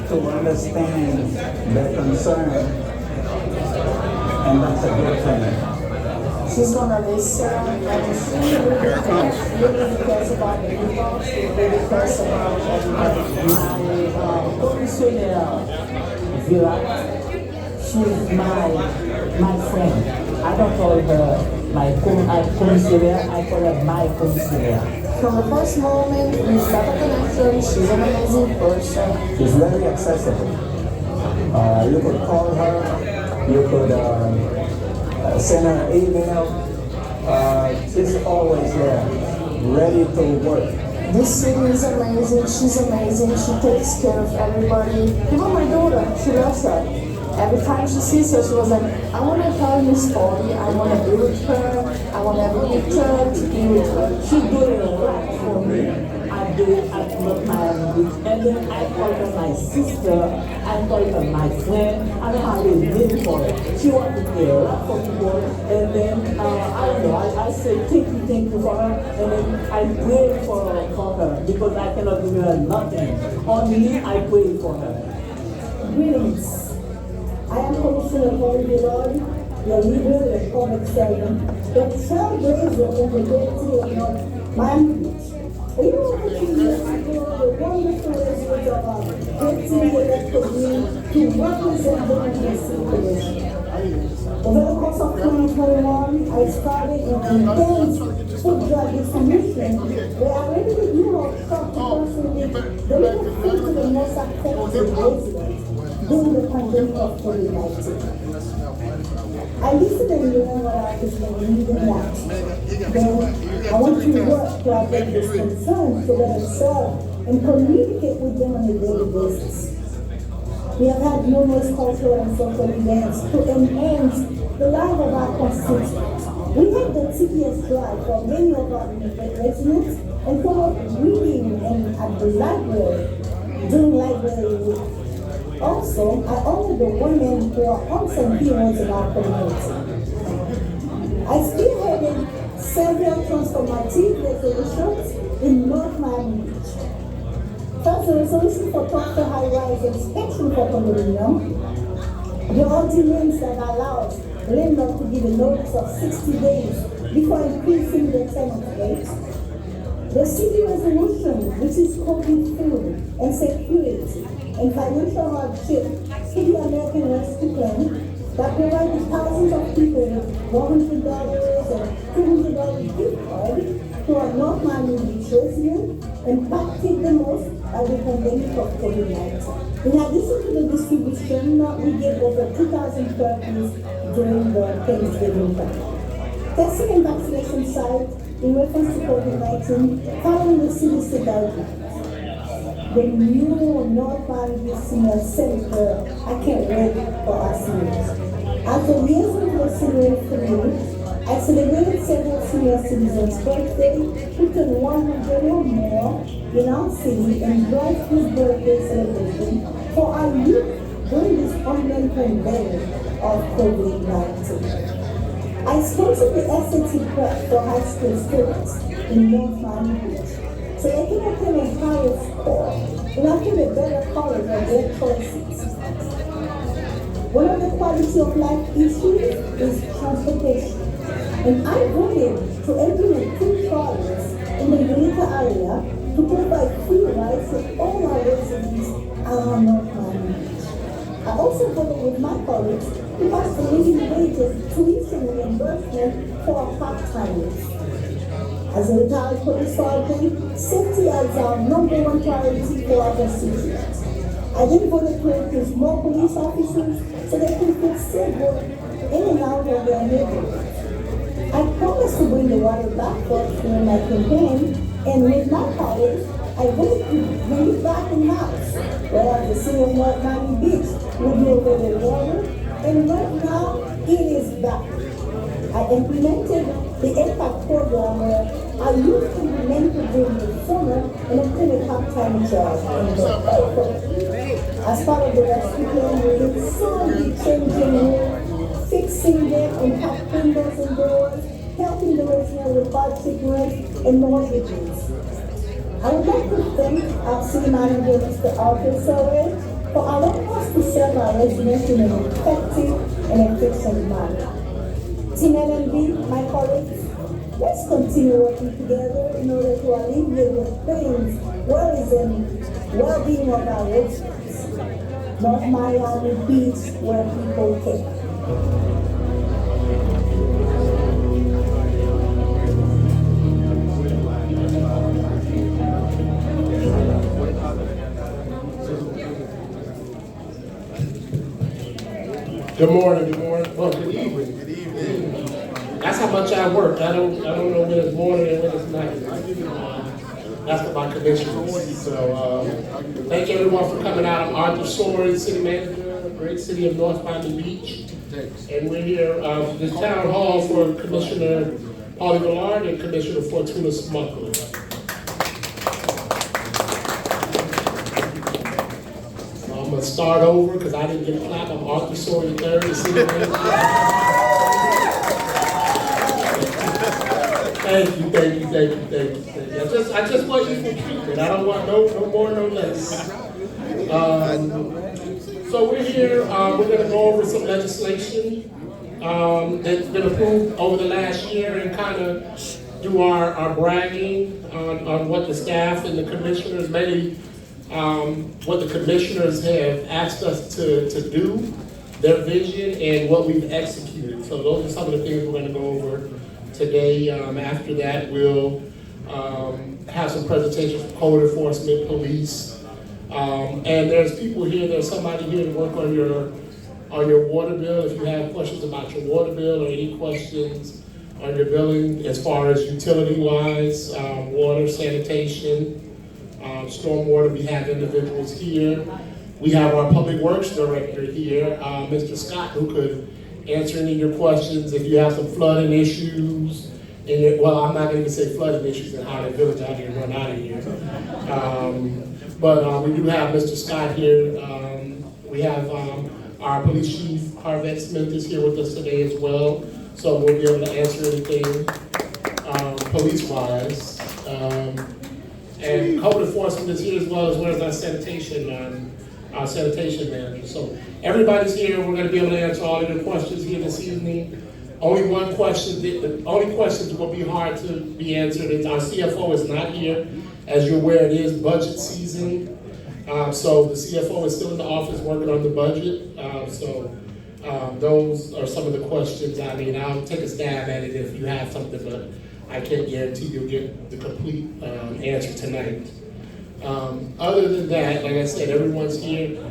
to understand their concern, and that's a good thing. She's gonna listen and she really cares about the people. She really cares about everybody. My commissioner, Villard, she's my friend. I don't call her my commissioner, I call her my commissioner. From the first moment we start a connection, she's an amazing person. She's very accessible. You could call her, you could send her an email. She's always there, ready to work. This city is amazing, she's amazing, she takes care of everybody. Even my daughter, she loves her. Every time she sees her, she was like, I want to tell you a story, I want to be with her, I want to be with her, to be with her. She did a lot for me. I did at my and then I called her my sister, I called her my friend, I don't have a name for her. She wanted to do a lot for people, and then I don't know, I say thank you for her, and then I pray for her because I cannot give her nothing. Only I pray for her. Greetings. I am Commissioner Paule, Villard, your leader, your public servant, the trailblazer in the city of North Miami Beach. You know what the wonderful residents of our great city elected me to represent them in this situation. Over the course of 2021, I started an intense food drug distribution where I limited shop to personally deliver food to the most affected residents during the pandemic of COVID-19. I listened and learned what artists were needing that. Then I want to work to address this concern for themselves and communicate with them on a daily basis. We have had numerous cultural and social events to enhance the life of our constituents. We had the TPS drive for many of our residents and for reading at the library during library week. Also, I honor the women who are unsung heroes in our community. I spearheaded several transformative resolutions in North Miami Beach. First, the resolution for proper high-rise inspection for condominium, the ordinance that allows landlord to give a notice of 60 days before increasing the tenant rate, the city resolution, which is covering food and security and financial hardship to the American Rescue Plan that provided thousands of people with $100 and $200 gift cards to our North Miami Beach residents impacted the most by the pandemic of COVID-19. In addition to the distribution, we gave over 2,000 therapies during the Thanksgiving time. Testing and vaccination site in reference to COVID-19 following the CDC guidelines. The new North Miami Senior Center, I can't wait for our seniors. After years of the senior community, I celebrated several senior citizens' birthday, who turned 100 or more in our city and drive-through birthday celebration for our youth during this online pandemic of COVID-19. I sponsored the SAT prep for high school students in North Miami Beach, so they can obtain a higher score and obtain a better college of their choices. One of the quality of life issues is transportation, and I voted to implement 2 projects in the Villard area to provide free rides to all our residents around North Miami Beach. I also voted with my colleagues to pass the living wages tuition reimbursement for our part-timers. As a retired police sergeant, safety is our #1 priority for our constituents. I then voted to increase more police officers so they can put safe work in and out of their neighborhoods. I promised to bring the water back for during my campaign, and with my colleagues, I voted to bring it back in-house, whereas the city of North Miami Beach will deal with the water, and right now, it is back. I implemented the impact program where I used to be mentored during the summer and obtain a part-time job in the April. As part of the rescue plan, we did some changing rooms, fixing them, impact windows and doors, helping the residents with hardship rent and mortgages. I would like to thank our city manager, Mr. Arthur Surrey, for allowing us to serve our residents in an effective and efficient manner. Team LNB, my colleagues, let's continue working together in order to alleviate the pains, worries, and well-being of our residents. North Miami Beach, where people care. Good morning, well, good evening. Good evening. That's how much I work. I don't know when it's morning and when it's night. That's what my commission is. So, thank everyone for coming out. I'm Arthur Soaring, City Manager, great city of North Miami Beach. And we're here at the town hall for Commissioner Paule Villard and Commissioner Fortuna Smukler. I'm gonna start over because I didn't get a clap. I'm Arthur Sawyer III, the city manager. Thank you. I just want you for treatment. I don't want no more, no less. So we're here. We're gonna go over some legislation that's been approved over the last year and kind of do our bragging on what the staff and the commissioners mainly. What the commissioners have asked us to do, their vision, and what we've executed. So those are some of the things we're going to go over today. After that, we'll have some presentations from code enforcement, police, and there's people here. There's somebody here to work on your water bill. If you have questions about your water bill or any questions on your billing as far as utility-wise, water, sanitation. Stormwater, we have individuals here. We have our Public Works Director here, Mr. Scott, who could answer any of your questions. If you have some flooding issues, well, I'm not going to say flooding issues in Highland Village, I didn't run out of here. But we do have Mr. Scott here. We have our Police Chief, Harvette Smith, is here with us today as well. So we'll be able to answer anything police-wise. And code enforcement is here as well as our sanitation manager. So everybody's here. We're going to be able to answer all of your questions here this evening. Only one question. The only questions will be hard to be answered is our CFO is not here. As you're aware, it is budget season. So the CFO is still in the office working on the budget. Those are some of the questions. I mean, I'll take a stab at it if you have something, but I can't guarantee you'll get the complete answer tonight. Other than that, like I said, everyone's here.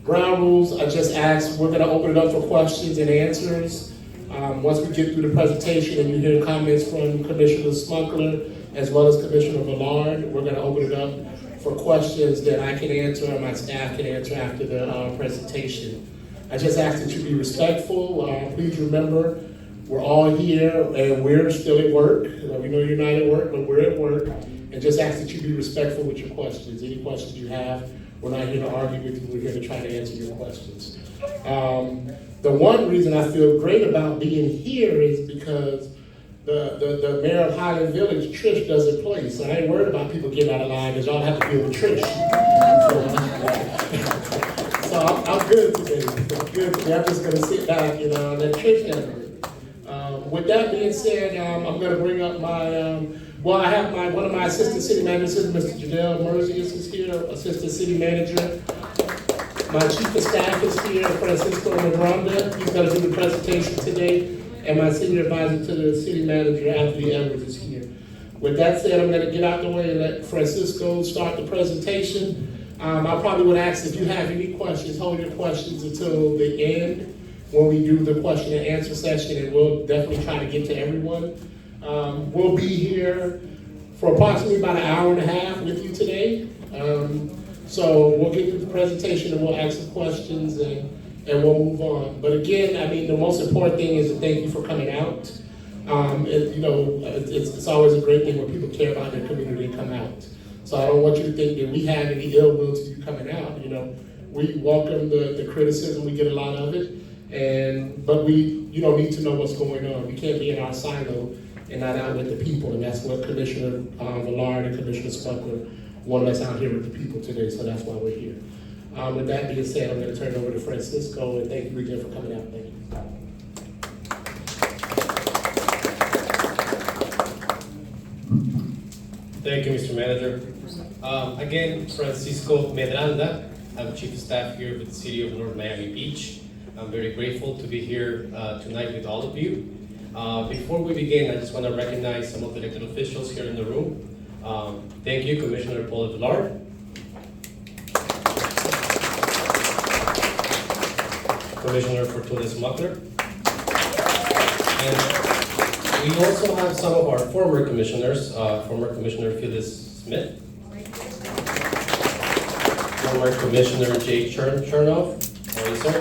Ground rules, I just asked, we're gonna open it up for questions and answers. Once we get through the presentation and you hear comments from Commissioner Smukler as well as Commissioner Villard, we're gonna open it up for questions that I can answer or my staff can answer after the presentation. I just ask that you be respectful. Please remember, we're all here and we're still at work. We know you're not at work, but we're at work. And just ask that you be respectful with your questions. Any questions you have, we're not here to argue with you. We're here to try to answer your questions. The one reason I feel great about being here is because the mayor of Highland Village, Trish, doesn't play. So I ain't worried about people getting out of line because y'all have to deal with Trish. So I'm good today. I'm just going to sit back and let Trish handle it. With that being said, I'm going to bring up I have one of my assistant city managers, Mr. Janelle Merzius is here, assistant city manager. My chief of staff is here, Francisco Miranda. He's going to do the presentation today. And my senior advisor to the city manager, Anthony Edwards, is here. With that said, I'm going to get out the way and let Francisco start the presentation. I probably would ask if you have any questions, hold your questions until the end when we do the question and answer session, and we'll definitely try to get to everyone. We'll be here for approximately about an hour and a half with you today. So we'll get through the presentation and we'll ask some questions and we'll move on. But again, I mean, the most important thing is to thank you for coming out. It's always a great thing when people care about their community and come out. So I don't want you to think that we have any ill will to you coming out. We welcome the criticism, we get a lot of it, but we need to know what's going on. We can't be in our silo and not out with the people, and that's what Commissioner Villard and Commissioner Smukler wanted us out here with the people today, so that's why we're here. With that being said, I'm going to turn it over to Francisco, and thank you, Regina, for coming out. Thank you. Thank you, Mr. Manager. Again, Francisco Medranda. I'm Chief of Staff here with the City of North Miami Beach. I'm very grateful to be here tonight with all of you. Before we begin, I just want to recognize some of the elected officials here in the room. Thank you, Commissioner Paule Villard. Commissioner Fortuna Smukler. And we also have some of our former commissioners, former Commissioner Phyllis Smith, former Commissioner Jake Chernoff. Morning, sir.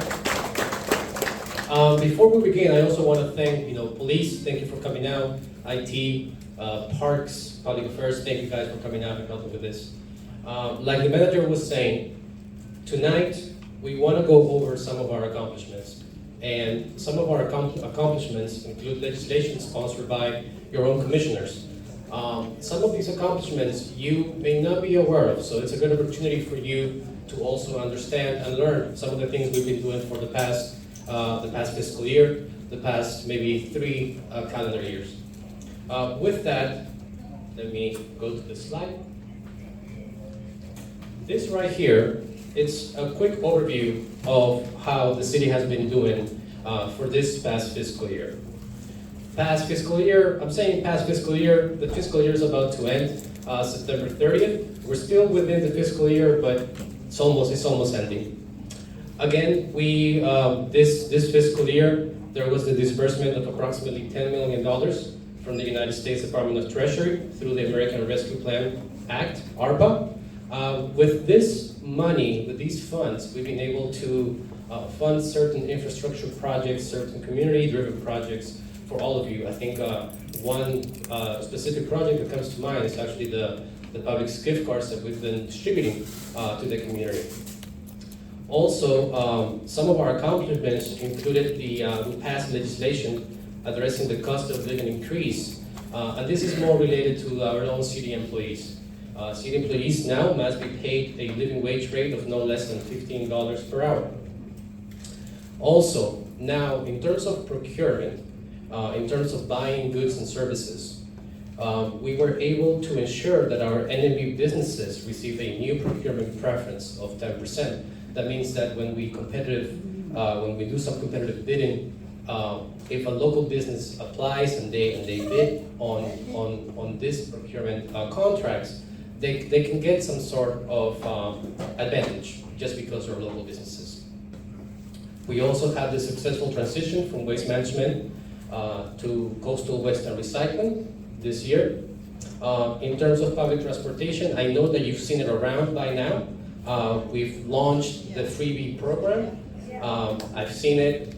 Before we begin, I also want to thank, police, thank you for coming out, IT, parks, public affairs, thank you guys for coming out and helping with this. Like the manager was saying, tonight, we want to go over some of our accomplishments. And some of our accomplishments include legislation sponsored by your own commissioners. Some of these accomplishments you may not be aware of, so it's a good opportunity for you to also understand and learn some of the things we've been doing for the past fiscal year, the past maybe 3 calendar years. With that, let me go to the slide. This right here, it's a quick overview of how the city has been doing for this past fiscal year. Past fiscal year, I'm saying past fiscal year, the fiscal year is about to end September 30th. We're still within the fiscal year, but it's almost ending. Again, this fiscal year, there was the disbursement of approximately $10 million from the United States Department of Treasury through the American Rescue Plan Act, ARPA. With this money, with these funds, we've been able to fund certain infrastructure projects, certain community-driven projects for all of you. I think one specific project that comes to mind is actually the public gift cards that we've been distributing to the community. Also, some of our accomplishments included we passed legislation addressing the cost of living increase, and this is more related to our own city employees. City employees now must be paid a living wage rate of no less than $15 per hour. Also, now in terms of procurement, in terms of buying goods and services, we were able to ensure that our NMB businesses receive a new procurement preference of 10%. That means that when we do some competitive bidding, if a local business applies and they bid on this procurement contracts, they can get some sort of advantage just because they're local businesses. We also had the successful transition from waste management to coastal waste and recycling this year. In terms of public transportation, I know that you've seen it around by now. We've launched the freebie program. I've seen it.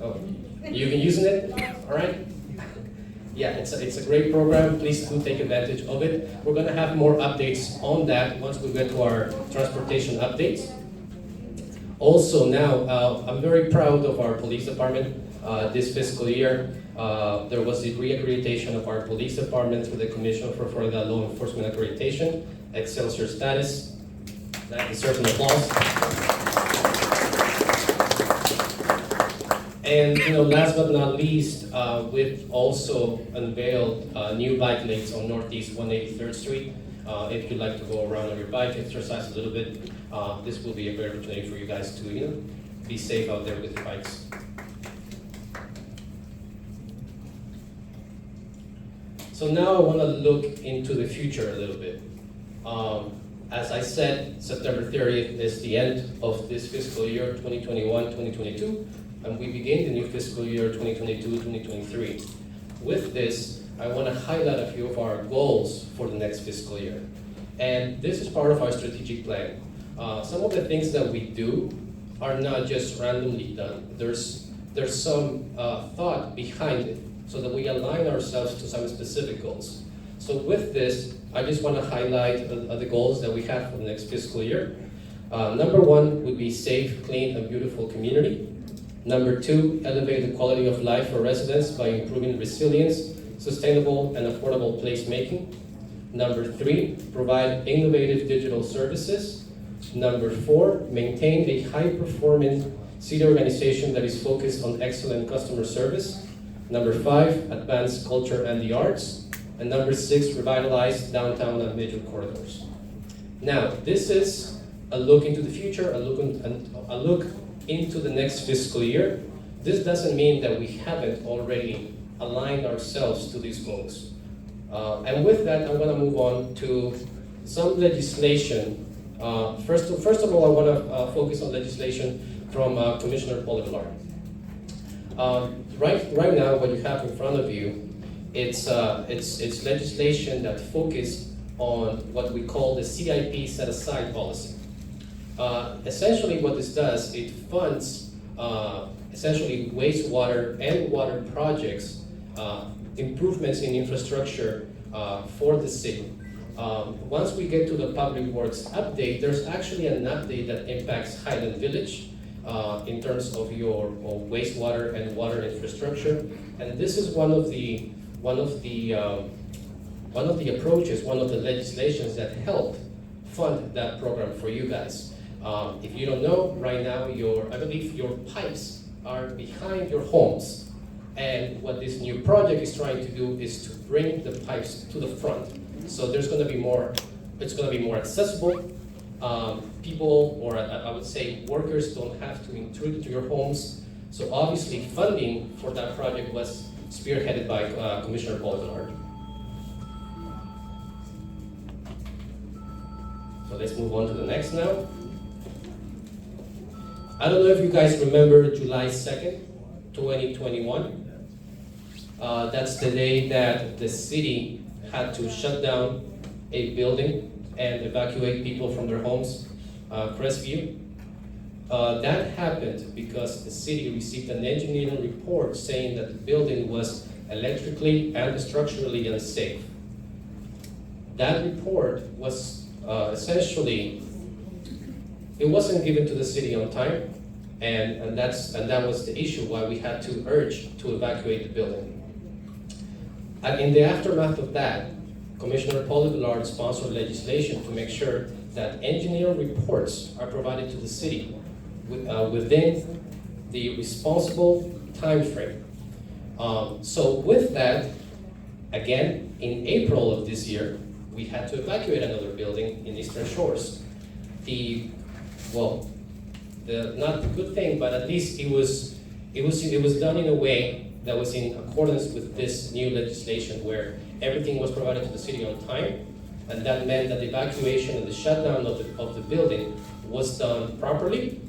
You've been using it, all right? Yeah, it's a great program. Please do take advantage of it. We're going to have more updates on that once we get to our transportation updates. Also now, I'm very proud of our police department. This fiscal year, there was the re-accreditation of our police department through the Commission for Florida Law Enforcement Accreditation, Excelsior status. That deserves an applause. And last but not least, we've also unveiled new bike lanes on Northeast 183rd Street. If you'd like to go around on your bike, exercise a little bit, this will be a great opportunity for you guys to be safe out there with your bikes. So now I want to look into the future a little bit. As I said, September 30th is the end of this fiscal year, 2021-2022, and we begin the new fiscal year, 2022-2023. With this, I want to highlight a few of our goals for the next fiscal year. And this is part of our strategic plan. Some of the things that we do are not just randomly done. There's some thought behind it so that we align ourselves to some specific goals. So with this, I just want to highlight the goals that we have for the next fiscal year. Number 1 would be safe, clean, and beautiful community. Number 2, elevate the quality of life for residents by improving resilience, sustainable and affordable placemaking. Number 3, provide innovative digital services. Number 4, maintain a high-performing city organization that is focused on excellent customer service. Number 5, advance culture and the arts. And number 6, revitalize downtown and major corridors. Now, this is a look into the future, a look into the next fiscal year. This doesn't mean that we haven't already aligned ourselves to these goals. And with that, I'm going to move on to some legislation. First of all, I want to focus on legislation from Commissioner Paule Villard. Right now, what you have in front of you, it's legislation that focuses on what we call the CIP set-aside policy. Essentially, what this does, it funds essentially wastewater and water projects, improvements in infrastructure for the city. Once we get to the Public Works update, there's actually an update that impacts Highland Village in terms of your wastewater and water infrastructure, and this is one of the approaches, one of the legislations that help fund that program for you guys. If you don't know, right now, I believe your pipes are behind your homes, and what this new project is trying to do is to bring the pipes to the front. So there's going to be more. It's going to be more accessible. People, or I would say workers, don't have to intrude into your homes. So obviously, funding for that project was spearheaded by Commissioner Paule Villard. So let's move on to the next now. I don't know if you guys remember July 2nd, 2021. That's the day that the city had to shut down a building and evacuate people from their homes, Crestview. That happened because the city received an engineering report saying that the building was electrically and structurally unsafe. That report was essentially, it wasn't given to the city on time, and that was the issue why we had to urge to evacuate the building. And in the aftermath of that, Commissioner Paule Villard sponsored legislation to make sure that engineering reports are provided to the city within the responsible time frame. So with that, again, in April of this year, we had to evacuate another building in Eastern Shores. Not the good thing, but at least it was done in a way that was in accordance with this new legislation where everything was provided to the city on time, and that meant that the evacuation and the shutdown of the building was done properly.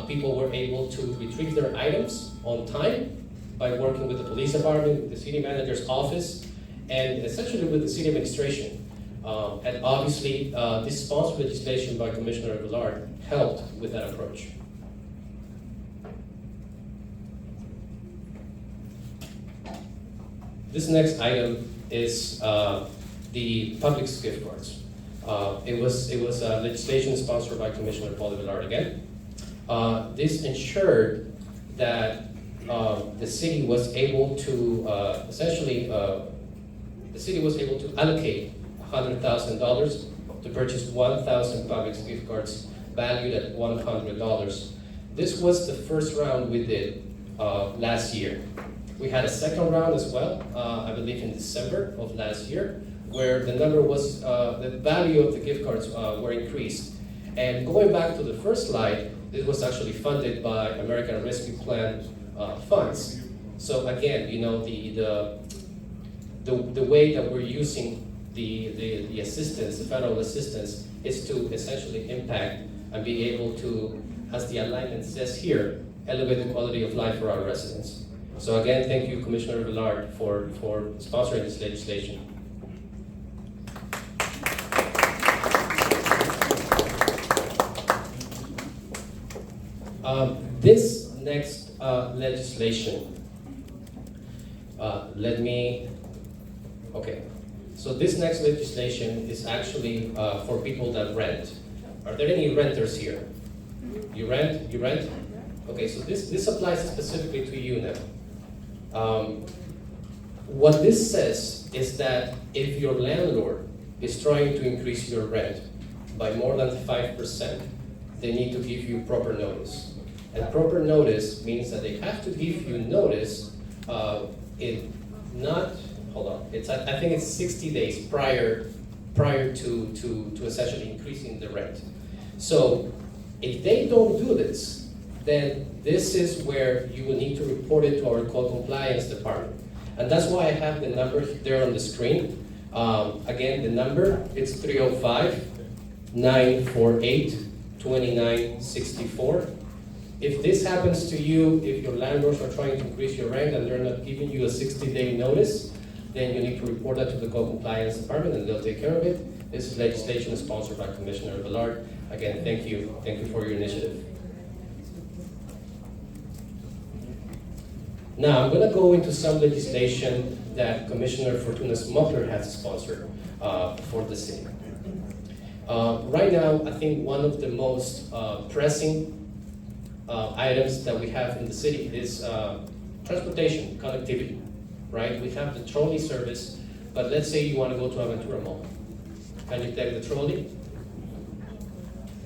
People were able to retrieve their items on time by working with the police department, with the city manager's office, and essentially with the city administration. And obviously, this sponsored legislation by Commissioner Villard helped with that approach. This next item is the public gift cards. It was legislation sponsored by Commissioner Paule Villard again. This ensured that the city was able to allocate $100,000 to purchase 1,000 public gift cards valued at $100. This was the first round we did last year. We had a second round as well, I believe in December of last year, where the number was, the value of the gift cards were increased. And going back to the first slide, this was actually funded by American Rescue Plan funds. So again, you know, the way that we're using the assistance, the federal assistance, is to essentially impact and be able to, as the alignment says here, elevate the quality of life for our residents. So again, thank you, Commissioner Villard, for sponsoring this legislation. This next legislation, so this next legislation is actually for people that rent. Are there any renters here? You rent? You rent? Okay, so this applies specifically to you now. What this says is that if your landlord is trying to increase your rent, by more than 5%, they need to give you proper notice. And proper notice means that they have to give you notice I think it's 60 days prior to essentially increasing the rent. So if they don't do this, then this is where you will need to report it to our code compliance department. And that's why I have the number there on the screen. Again, the number is 305-948-2964. If this happens to you, if your landlords are trying to increase your rent and they're not giving you a 60-day notice, then you need to report that to the code compliance department and they'll take care of it. This is legislation sponsored by Commissioner Villard. Again, thank you for your initiative. Now, I'm going to go into some legislation that Commissioner Fortuna Smukler has sponsored for the city. Right now, I think one of the most pressing items that we have in the city is transportation, connectivity, right? We have the trolley service, but let's say you want to go to Aventura Mall. Can you take the trolley?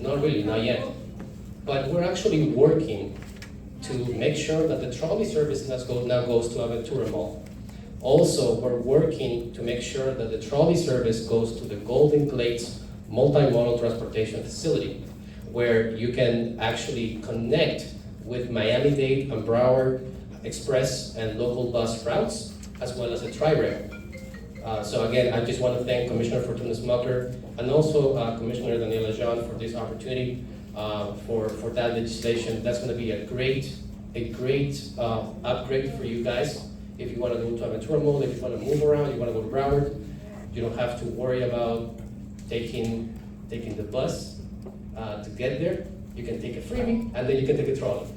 Not really, not yet. But we're actually working to make sure that the trolley service now goes to Aventura Mall. Also, we're working to make sure that the trolley service goes to the Golden Glades multimodal transportation facility, where you can actually connect with Miami-Dade and Broward Express and local bus routes, as well as a tri-rail. So again, I just want to thank Commissioner Fortuna Smukler and also Commissioner Daniela Jean for this opportunity for that legislation. That's going to be a great upgrade for you guys. If you want to go to Aventura Mall, if you want to move around, you want to go to Broward, you don't have to worry about taking the bus to get there. You can take a freebie and then you can take a trolley.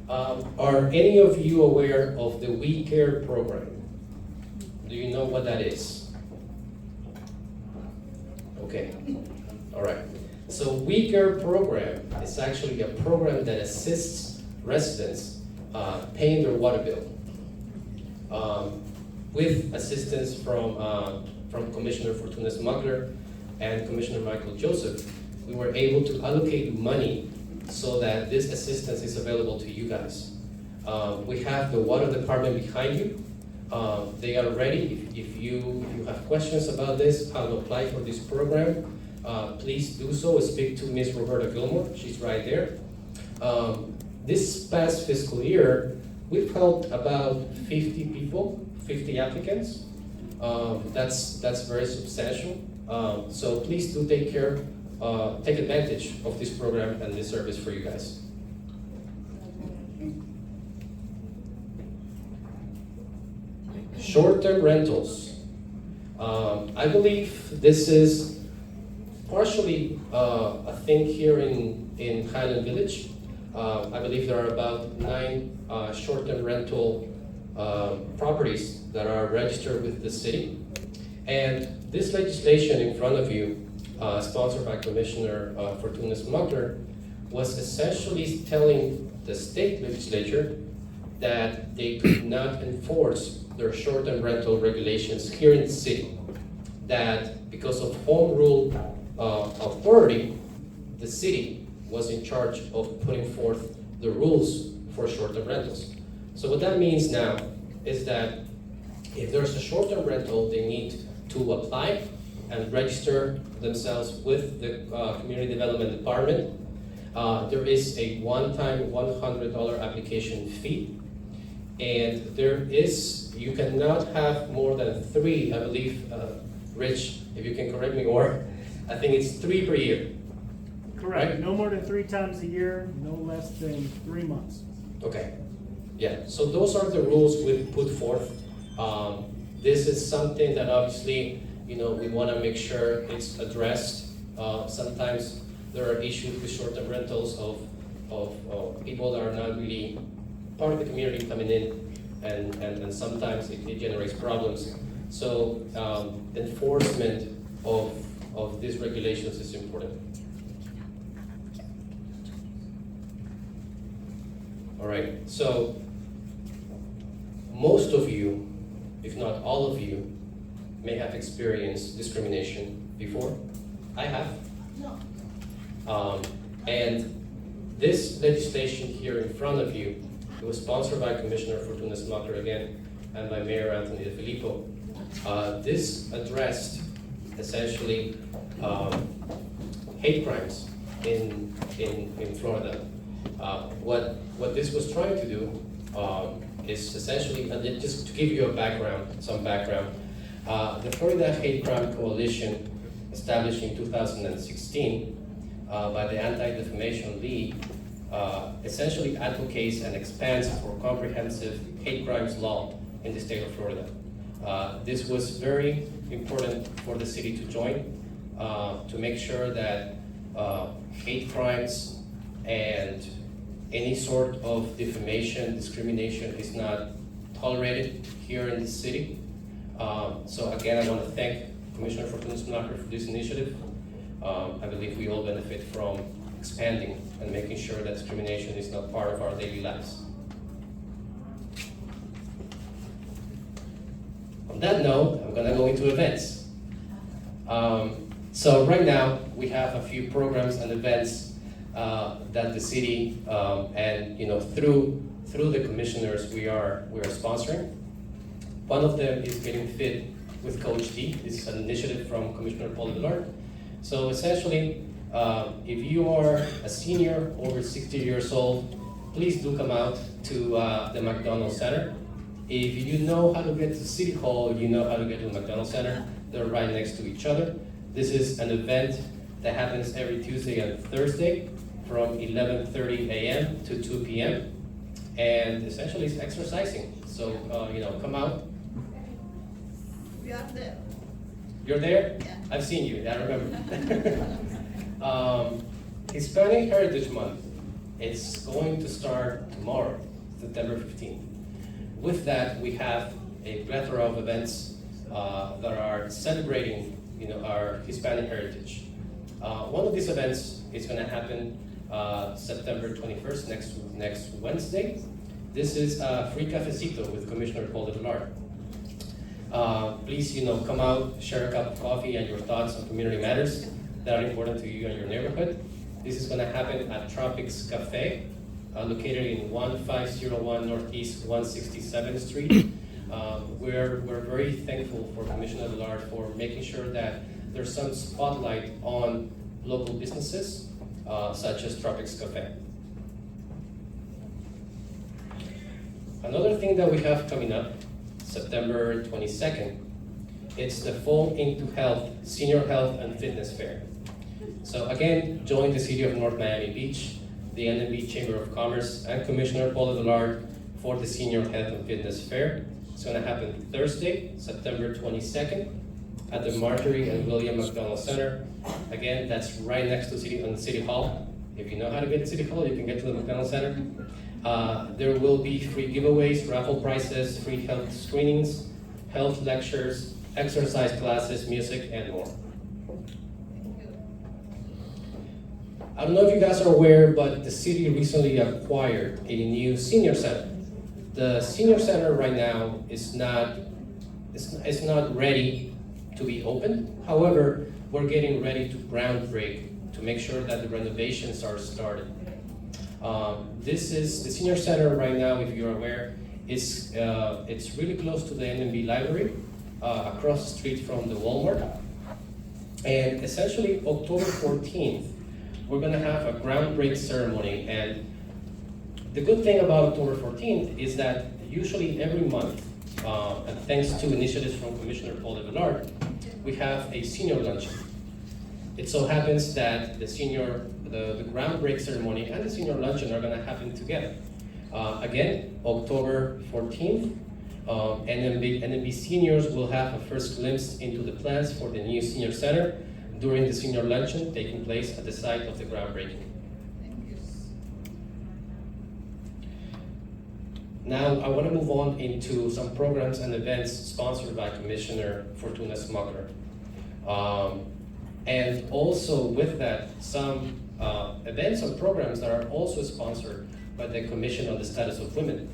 Are any of you aware of the We Care program? Do you know what that is? Okay, all right. So We Care program is actually a program that assists residents paying their water bill with assistance from Commissioner Fortuna Smukler and Commissioner Michael Joseph. We were able to allocate money so that this assistance is available to you guys. We have the water department behind you. They are ready. If you have questions about this, how to apply for this program, please do so. Speak to Ms. Roberta Gilmore. She's right there. This past fiscal year, we've helped about 50 people, 50 applicants. That's very substantial. So please do take advantage of this program and this service for you guys. Short-term rentals. I believe this is partially a thing here in Highland Village. I believe there are about 9 short-term rental properties that are registered with the city. And this legislation in front of you, sponsored by Commissioner Fortuna Smukler, was essentially telling the state legislature that they could not enforce their short-term rental regulations here in the city. That because of home rule authority, the city was in charge of putting forth the rules for short-term rentals. So what that means now is that if there's a short-term rental, they need to apply and register themselves with the Community Development Department. There is a one-time $100 application fee. And you cannot have more than 3, I believe, Rich, if you can correct me, or I think it's 3 per year. Correct. Right? No more than 3 times a year, no less than 3 months. Okay. Yeah. So those are the rules we've put forth. This is something that obviously, we want to make sure it's addressed. Sometimes there are issues with short-term rentals of people that are not really part of the community coming in, and sometimes it generates problems. So enforcement of these regulations is important. All right, so most of you, if not all of you, may have experienced discrimination before. I have. And this legislation here in front of you, it was sponsored by Commissioner Fortuna Smukler again, and by Mayor Anthony De Filippo. This addressed essentially hate crimes in Florida. What this was trying to do is essentially, and just to give you some background, the Florida Hate Crime Coalition, established in 2016 by the Anti-Defamation League, essentially advocates and expands for comprehensive hate crimes law in the state of Florida. This was very important for the city to join, to make sure that hate crimes and any sort of defamation, discrimination is not tolerated here in the city. So again, I want to thank Commissioner Fortuna Smukler for this initiative. I believe we all benefit from expanding and making sure that discrimination is not part of our daily lives. On that note, I'm going to go into events. So right now, we have a few programs and events that the city and through the commissioners we are sponsoring. One of them is Getting Fit with Coach D. This is an initiative from Commissioner Paule Villard. So essentially, if you are a senior over 60 years old, please do come out to the McDonald's Center. If you know how to get to City Hall, you know how to get to the McDonald's Center. They're right next to each other. This is an event that happens every Tuesday and Thursday from 11:30 a.m. to 2 p.m. And essentially it's exercising. So, come out. We are there. You're there? Yeah. I've seen you, I remember. Hispanic Heritage Month is going to start tomorrow, September 15th. With that, we have a plethora of events that are celebrating, our Hispanic heritage. One of these events is going to happen September 21st, next Wednesday. This is a free cafecito with Commissioner Paule Villard. Please, come out, share a cup of coffee and your thoughts on community matters that are important to you and your neighborhood. This is going to happen at Tropics Cafe, located in 1501 Northeast 167th Street. We're very thankful for Commissioner Villard for making sure that there's some spotlight on local businesses, such as Tropics Cafe. Another thing that we have coming up, September 22nd, it's the Fall into Health Senior Health and Fitness Fair. So again, join the City of North Miami Beach, the NMB Chamber of Commerce, and Commissioner Paule Villard for the Senior Health and Fitness Fair. It's going to happen Thursday, September 22nd, at the Marjorie and William McDonald Center. Again, that's right next to City Hall. If you know how to get to City Hall, you can get to the McDonald Center. There will be free giveaways, raffle prizes, free health screenings, health lectures, exercise classes, music, and more. I don't know if you guys are aware, but the city recently acquired a new senior center. The senior center right now is not ready to be open. However, we're getting ready to ground break to make sure that the renovations are started. This is the senior center right now, if you're aware, it's really close to the NMB library, across the street from the Walmart. And essentially, October 14th, we're gonna have a groundbreak ceremony. And the good thing about October 14th is that usually every month, and thanks to initiatives from Commissioner Paule Villard, we have a senior luncheon. It so happens that the groundbreak ceremony and the senior luncheon are gonna happen together. Again, October 14th, NMB seniors will have a first glimpse into the plans for the new senior center during the senior luncheon taking place at the site of the groundbreaking. Now, I want to move on into some programs and events sponsored by Commissioner Fortuna Smukler. And also with that, some events and programs that are also sponsored by the Commission on the Status of Women.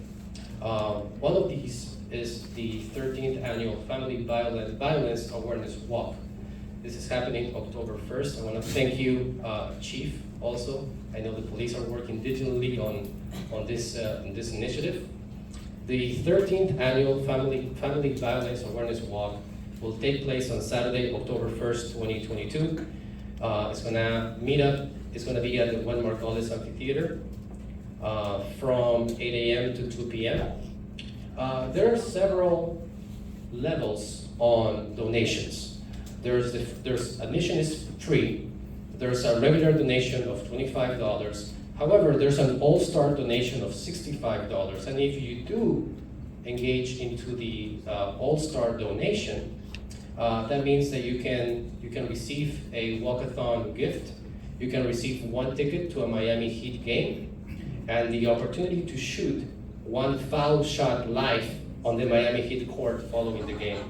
One of these is the 13th Annual Family Violence Awareness Walk. This is happening October 1st. I want to thank you, Chief, also. I know the police are working diligently on this initiative. The 13th Annual Family Violence Awareness Walk will take place on Saturday, October 1st, 2022. It's gonna be at the Juan Margolis Amphitheater from 8 a.m. to 2 p.m. There are several levels on donations. There's admission is free. There's a regular donation of $25. However, there's an all-star donation of $65. And if you do engage into the all-star donation, that means that you can receive a walkathon gift. You can receive 1 ticket to a Miami Heat game and the opportunity to shoot 1 foul shot live on the Miami Heat court following the game.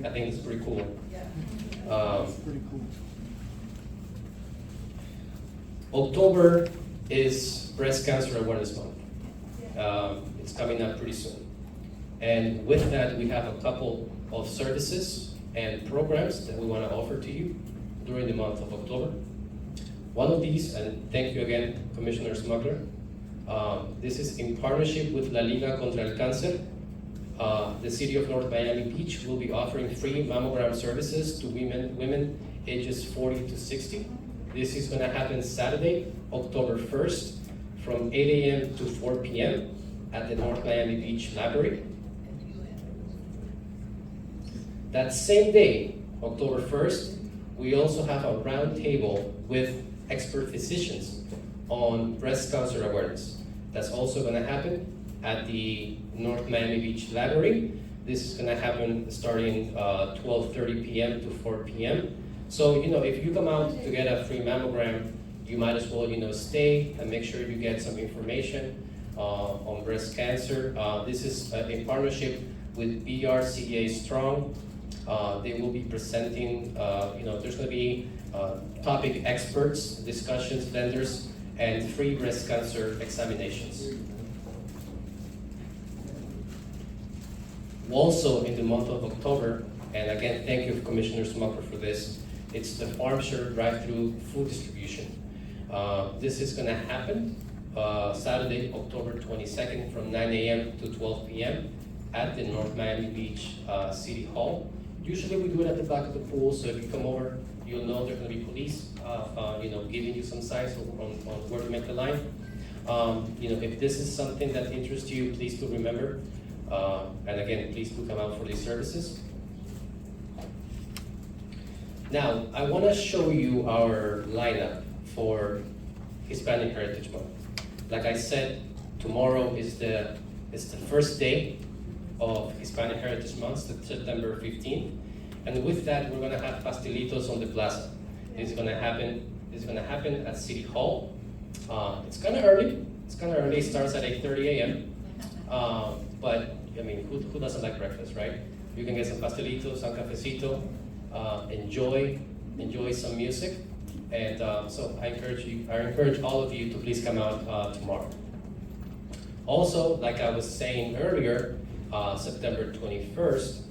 I think it's pretty cool. Pretty cool. October is Breast Cancer Awareness Month. It's coming up pretty soon. And with that, we have a couple of services and programs that we want to offer to you during the month of October. One of these, and thank you again, Commissioner Smukler, this is in partnership with La Liga Contra el Cáncer. The City of North Miami Beach will be offering free mammogram services to women ages 40 to 60. This is going to happen Saturday, October 1st, from 8 a.m. to 4 p.m. at the North Miami Beach Library. That same day, October 1st, we also have a round table with expert physicians on breast cancer awareness. That's also going to happen at the North Miami Beach Library. This is going to happen starting 12:30 p.m. to 4 p.m. So, if you come out to get a free mammogram, you might as well, stay and make sure you get some information on breast cancer. This is in partnership with BRCA Strong. They will be presenting, there's going to be topic experts, discussions, vendors, and free breast cancer examinations. Also in the month of October, and again, thank you, Commissioner Smukler, for this, it's the Farm Share Drive-Through Food Distribution. This is going to happen Saturday, October 22nd from 9 a.m. to 12 p.m. at the North Miami Beach City Hall. Usually we do it at the back of the pool, so if you come over, you'll know there's going to be police, giving you some signs on where to make the line. If this is something that interests you, please do remember. And again, please do come out for these services. Now, I want to show you our lineup for Hispanic Heritage Month. Like I said, tomorrow is the first day of Hispanic Heritage Month, September 15th. And with that, we're going to have pastelitos on the plaza. It's going to happen at City Hall. It's kind of early. It starts at 8:30 a.m. But I mean, who doesn't like breakfast, right? You can get some pastelitos, some cafecito, enjoy some music, and so I encourage all of you to please come out tomorrow. Also, like I was saying earlier, September 21st,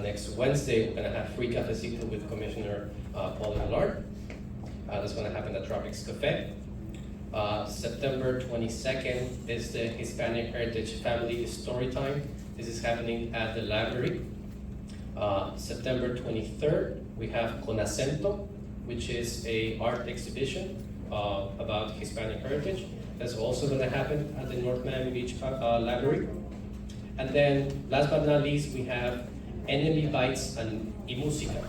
next Wednesday, we're gonna have free cafecito with Commissioner Paule Villard. That's gonna happen at Tropics Cafe. September 22nd is the Hispanic Heritage Family Story Time. This is happening at the library. September 23rd, we have Con Acento, which is a art exhibition about Hispanic heritage. That's also going to happen at the North Miami Beach Library. And then, last but not least, we have Enemy Bites and Música.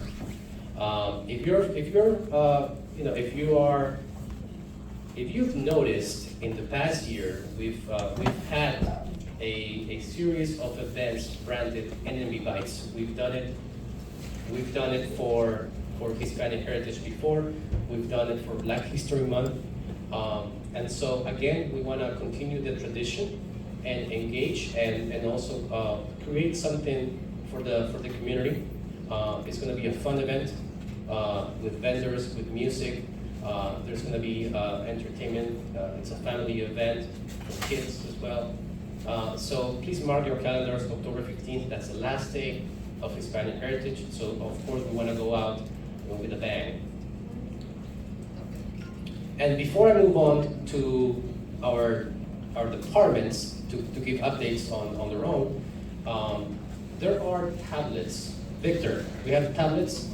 If you've noticed in the past year, we've had a series of events branded Enemy Bites. We've done it for Hispanic Heritage before. We've done it for Black History Month. And so again, we want to continue the tradition and engage and also create something for the community. It's going to be a fun event with vendors, with music. There's going to be entertainment. It's a family event for kids as well. So please mark your calendars, October 15th, that's the last day of Hispanic Heritage. So of course we want to go out with a bang. And before I move on to our departments to give updates on their own, there are tablets. Victor, we have tablets?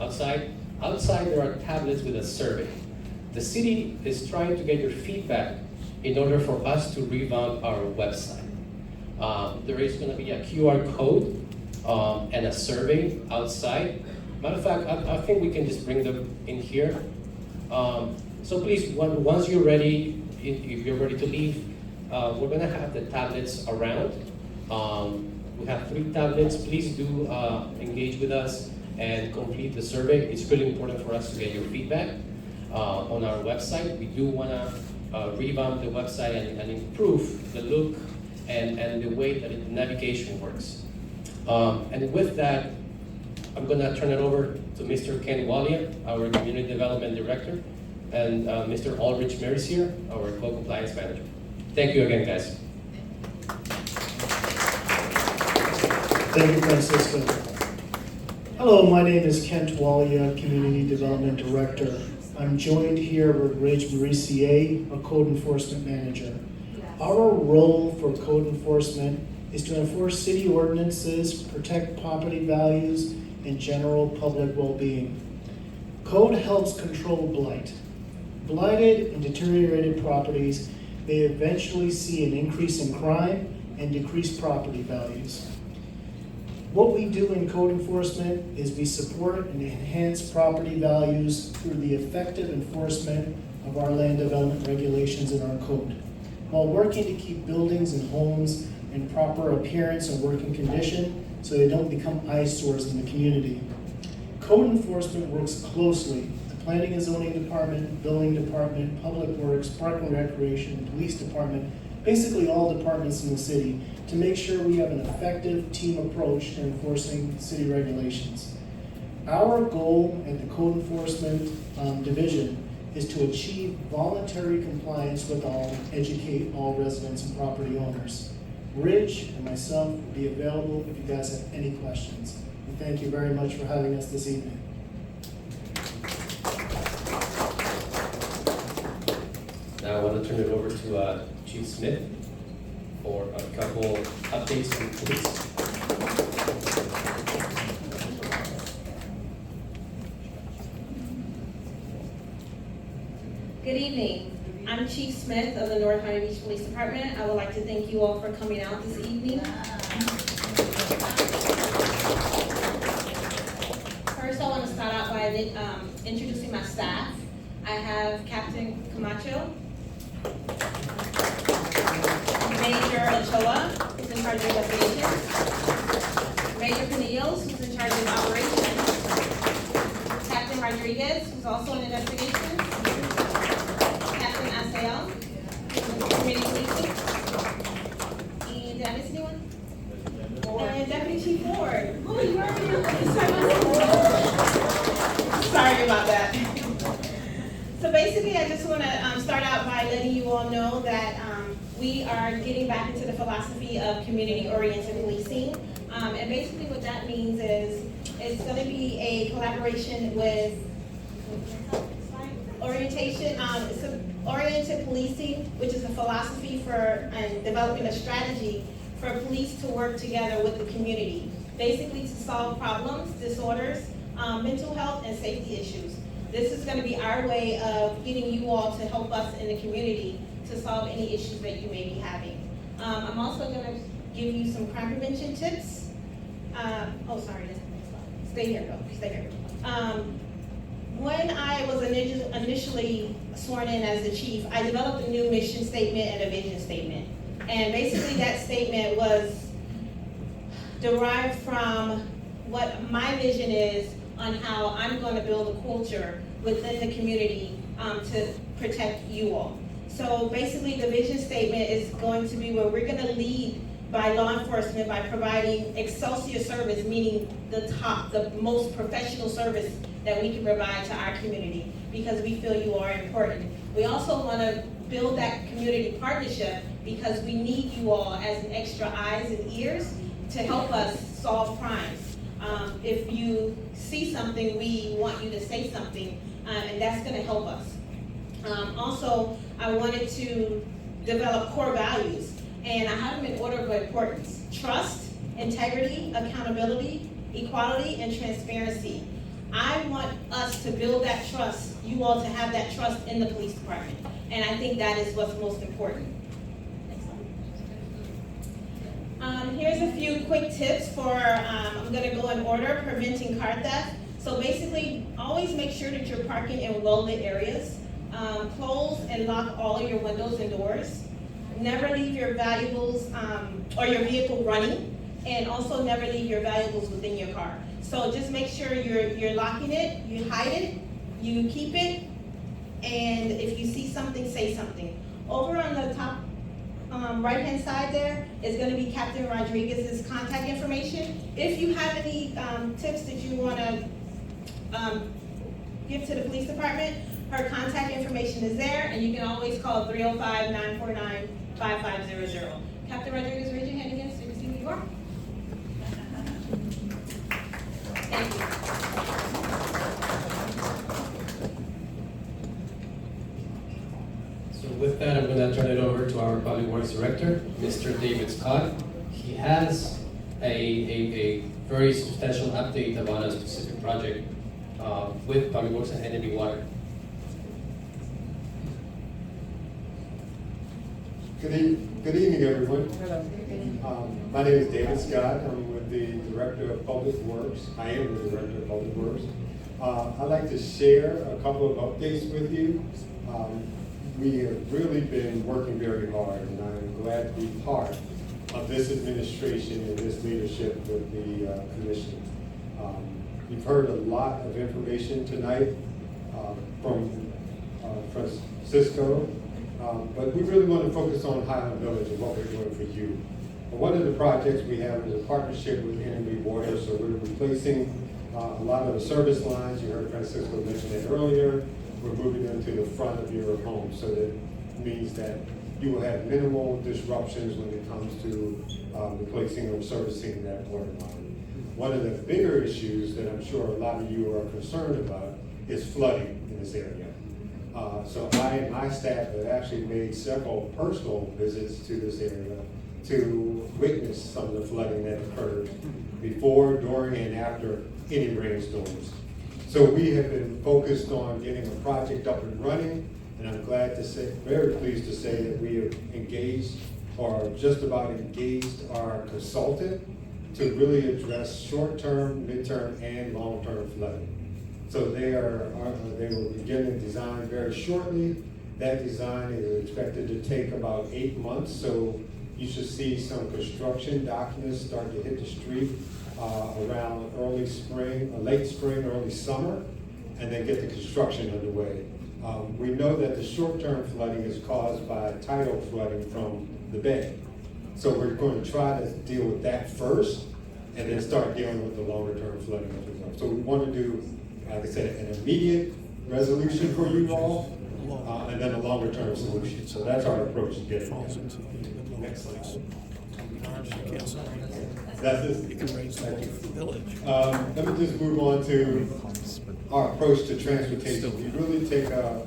Outside? Outside there are tablets with a survey. The city is trying to get your feedback in order for us to revamp our website. There is going to be a QR code and a survey outside. Matter of fact, I think we can just bring them in here. So please, once you're ready, if you're ready to leave, we're going to have the tablets around. We have 3 tablets. Please do engage with us and complete the survey. It's really important for us to get your feedback on our website. We do want to revamp the website and improve the look and the way that the navigation works. And with that, I'm going to turn it over to Mr. Ken Walia, our Community Development Director, and Mr. Ulrich Mercier, our Co-Compliance Manager. Thank you again, guys. Thank you, Francisco. Hello, my name is Kent Walia, Community Development Director. I'm joined here with Rich Mercier, a Code Enforcement Manager. Our role for code enforcement is to enforce city ordinances, protect property values, and general public well-being. Code helps control blight. Blighted and deteriorated properties may eventually see an increase in crime and decreased property values. What we do in code enforcement is we support and enhance property values through the effective enforcement of our land development regulations in our code, while working to keep buildings and homes in proper appearance and working condition so they don't become eyesores in the community. Code enforcement works closely with the Planning and Zoning Department, Building Department, Public Works, Park and Recreation, Police Department, basically all departments in the city, to make sure we have an effective team approach to enforcing city regulations. Our goal at the Code Enforcement Division is to achieve voluntary compliance with all, educate all residents and property owners. Rich and myself will be available if you guys have any questions. And thank you very much for having us this evening. Now I want to turn it over to Chief Smith for a couple updates from police. Good evening. I'm Chief Smith of the North Miami Beach Police Department. I would like to thank you all for coming out this evening. First, I want to start out by introducing my staff. I have Captain Camacho, Major Ochoa, who's in charge of investigations, Major Pinillos, who's in charge of operations, Captain Rodriguez, who's also in investigations, Captain Asayal, who's in community policing, and did I miss anyone? And Deputy Chief Ward. Oh, you already know. Sorry about that. So basically, I just want to start out by letting you all know that we are getting back into the philosophy of community-oriented policing. And basically what that means is it's going to be a collaboration with oriented policing, which is a philosophy for and developing a strategy for police to work together with the community, basically to solve problems, disorders, mental health, and safety issues. This is going to be our way of getting you all to help us in the community to solve any issues that you may be having. I'm also going to give you some crime prevention tips. Stay here, though. Stay here. When I was initially sworn in as the chief, I developed a new mission statement and a vision statement. And basically that statement was derived from what my vision is on how I'm going to build a culture within the community to protect you all. So basically the vision statement is going to be where we're going to lead by law enforcement by providing excelsior service, meaning the most professional service that we can provide to our community because we feel you are important. We also want to build that community partnership, because we need you all as an extra eyes and ears to help us solve crimes. If you see something, we want you to say something, and that's gonna help us. Also, I wanted to develop core values, and I have them in order of importance: trust, integrity, accountability, equality, and transparency. I want us to build that trust, you all to have that trust in the police department, and I think that is what's most important. Here's a few quick tips for, I'm gonna go in order, preventing car theft. So basically, always make sure that you're parking in well-lit areas. Close and lock all of your windows and doors. Never leave your valuables or your vehicle running, and also never leave your valuables within your car. So just make sure you're locking it, you hide it, you keep it, and if you see something, say something. Over on the top right-hand side there is going to be Captain Rodriguez's contact information. If you have any tips that you want to give to the police department, her contact information is there, and you can always call 305-949-5500. Captain Rodriguez, raise your hand again so you can see who you are. Thank you. So with that, I'm going to turn it over to our Public Works Director, Mr. David Scott. He has a very substantial update about a specific project with Public Works and Enemy Water. Good evening, everyone. My name is David Scott. I'm with the Director of Public Works. I am the Director of Public Works. I'd like to share a couple of updates with you. We have really been working very hard, and I'm glad to be part of this administration and this leadership with the Commission. You've heard a lot of information tonight from Francisco. But we really want to focus on Highland Village and what we're doing for you. One of the projects we have is a partnership with Enemy Water, so we're replacing a lot of the service lines. You heard Francisco mention it earlier. We're moving them to the front of your home, so that means that you will have minimal disruptions when it comes to replacing or servicing that water line. One of the bigger issues that I'm sure a lot of you are concerned about is flooding in this area. So I and my staff have actually made several personal visits to this area to witness some of the flooding that occurred before, during, and after any rainstorms. So we have been focused on getting a project up and running, and I'm glad to say, very pleased to say that we have engaged, or just about engaged, our consultant to really address short-term, mid-term, and long-term flooding. So they will begin the design very shortly. That design is expected to take about 8 months, so you should see some construction documents start to hit the street around early spring, late spring, early summer, and then get the construction underway. We know that the short-term flooding is caused by tidal flooding from the bay. So we're going to try to deal with that first, and then start dealing with the longer-term flooding as a result. So we want to do, like I said, an immediate resolution for you all, and then a longer-term solution. So that's our approach to getting there. Next slide. That's it. Thank you. Let me just move on to our approach to transportation. We really take a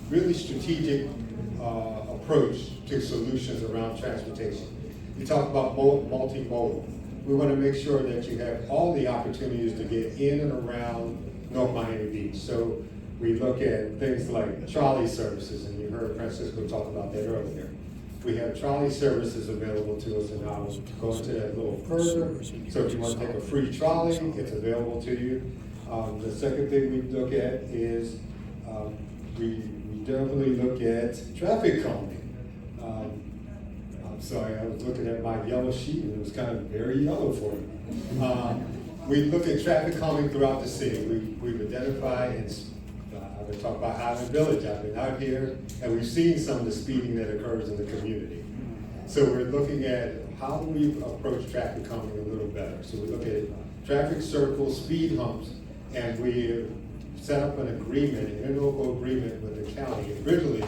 really strategic approach to solutions around transportation. We talk about multimodal. We want to make sure that you have all the opportunities to get in and around North Miami Beach. So we look at things like trolley services, and you heard Francisco talk about that earlier. We have trolley services available to us, and I'll go into that a little further. So if you want to take a free trolley, it's available to you. The second thing we look at is we definitely look at traffic calming. I'm sorry, I was looking at my yellow sheet and it was kind of very yellow for me. We look at traffic calming throughout the city. We've identified, and I've been talking about Highland Village. I've been out here and we've seen some of the speeding that occurs in the community. So we're looking at how do we approach traffic calming a little better. So we look at traffic circles, speed humps, and we set up an agreement, an interlocal agreement with the county. Originally,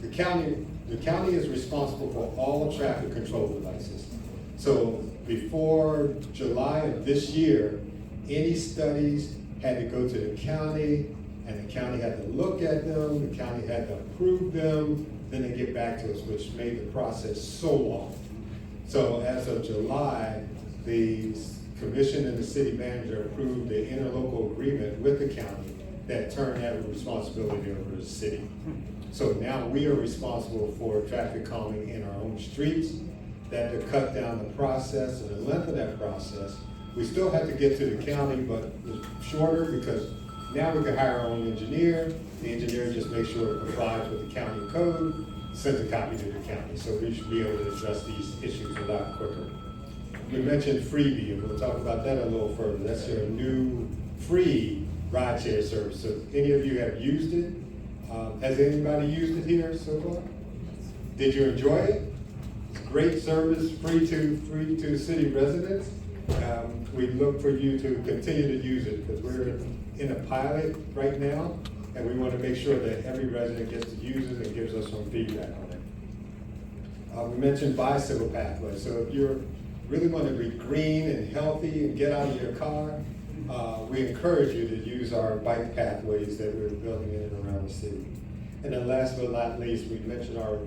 the county is responsible for all traffic control devices. So before July of this year, any studies had to go to the county, and the county had to look at them, the county had to approve them, then they get back to us, which made the process so long. So as of July, the commission and the city manager approved the interlocal agreement with the county that turned that responsibility over to the city. So now we are responsible for traffic calming in our own streets. That to cut down the process and the length of that process. We still have to get to the county, but it's shorter because now we can hire our own engineer. The engineer just makes sure it complies with the county code, sends a copy to the county. So we should be able to address these issues a lot quicker. We mentioned Freebie, and we'll talk about that a little further. That's your new free rideshare service. So any of you have used it? Has anybody used it here so far? Did you enjoy it? Great service, free to city residents. We look for you to continue to use it because we're in a pilot right now, and we want to make sure that every resident gets to use it and gives us some feedback on it. We mentioned bicycle pathways. So if you're really want to be green and healthy and get out of your car, we encourage you to use our bike pathways that we're building in and around the city. And then last but not least, we mentioned our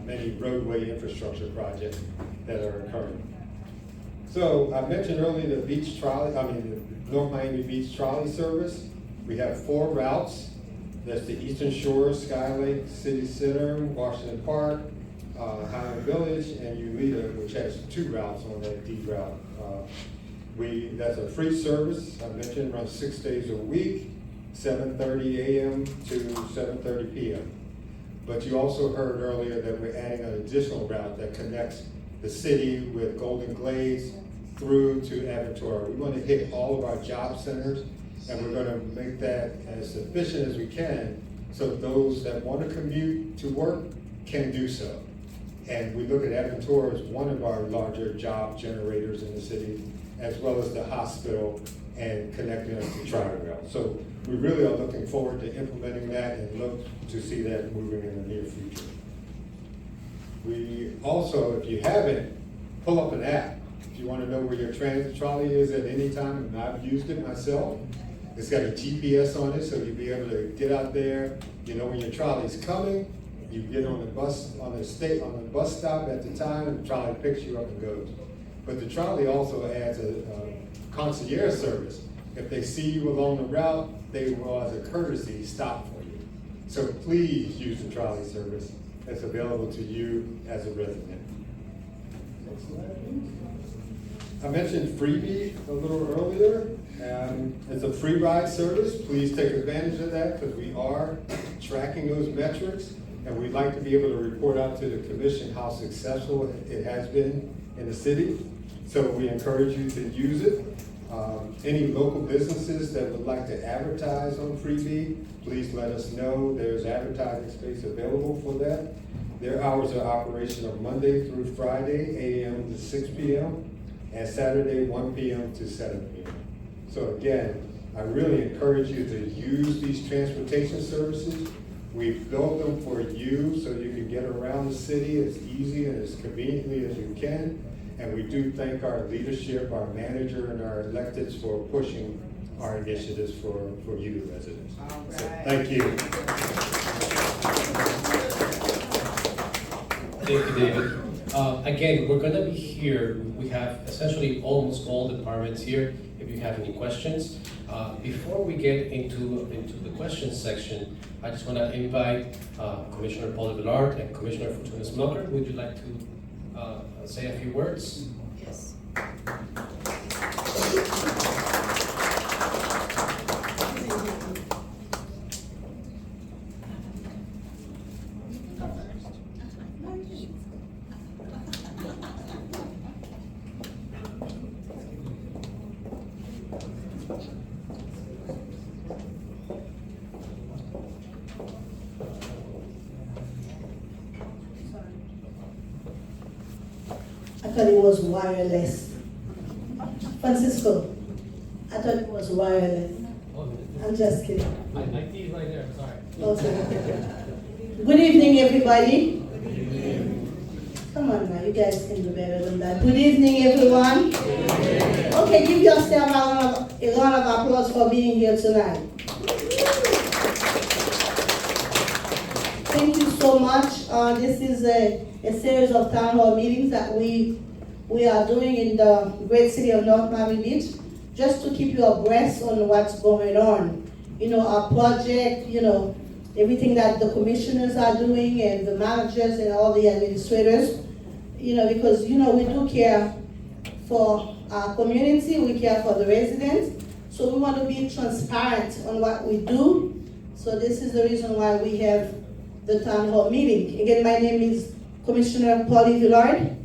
many roadway infrastructure projects that are occurring. So I mentioned earlier the North Miami Beach trolley service. We have 4 routes. That's the Eastern Shore, Skylake, City Center, Washington Park, Highland Village, and Ulita, which has 2 routes on that D route. That's a free service. I mentioned runs 6 days a week, 7:30 a.m. to 7:30 p.m. But you also heard earlier that we're adding an additional route that connects the city with Golden Glades through to Aventura. We want to hit all of our job centers, and we're going to make that as efficient as we can so those that want to commute to work can do so. And we look at Aventura as one of our larger job generators in the city, as well as the hospital and connecting us to Tri-Rail. So we really are looking forward to implementing that and look to see that moving in the near future. We also, if you haven't, pull up an app. If you want to know where your transit trolley is at any time, and I've used it myself, it's got a GPS on it, so you'll be able to get out there, you know when your trolley's coming, you get on the bus, on the bus stop at the time, and the trolley picks you up and goes. But the trolley also adds a concierge service. If they see you along the route, they will, as a courtesy, stop for you. So please use the trolley service that's available to you as a resident. Next slide, please. I mentioned Freebie a little earlier. It's a free ride service. Please take advantage of that because we are tracking those metrics, and we'd like to be able to report out to the commission how successful it has been in the city. So we encourage you to use it. Any local businesses that would like to advertise on Freebie, please let us know. There's advertising space available for that. Their hours of operation are Monday through Friday, 8 a.m. to 6 p.m., and Saturday, 1 p.m. to 7 p.m. So again, I really encourage you to use these transportation services. We've built them for you so you can get around the city as easy and as conveniently as you can. And we do thank our leadership, our manager, and our electeds for pushing our initiatives for you, the residents. Right. So, thank you. Thank you, David. Again, we're going to be here. We have essentially almost all departments here. If you have any questions, before we get into the questions section, I just want to invite Commissioner Paule Villard and Commissioner Fortuna Smukler. Would you like to say a few words? Yes. I thought it was wireless. Francisco, I thought it was wireless. Oh, I'm just kidding. I see it right there, sorry. Okay. Good evening, everybody. Come on now, you guys can do better than that. Good evening, everyone. Okay, give yourself a round of applause for being here tonight. Thank you so much. This is a series of town hall meetings that we are doing in the great city of North Miami Beach, just to keep you abreast on what's going on. You know, our project, you know, everything that the commissioners are doing and the managers and all the administrators, you know, because, you know, we do care for our community, we care for the residents, so we want to be transparent on what we do. So this is the reason why we have the town hall meeting. Again, my name is Commissioner Paule Villard.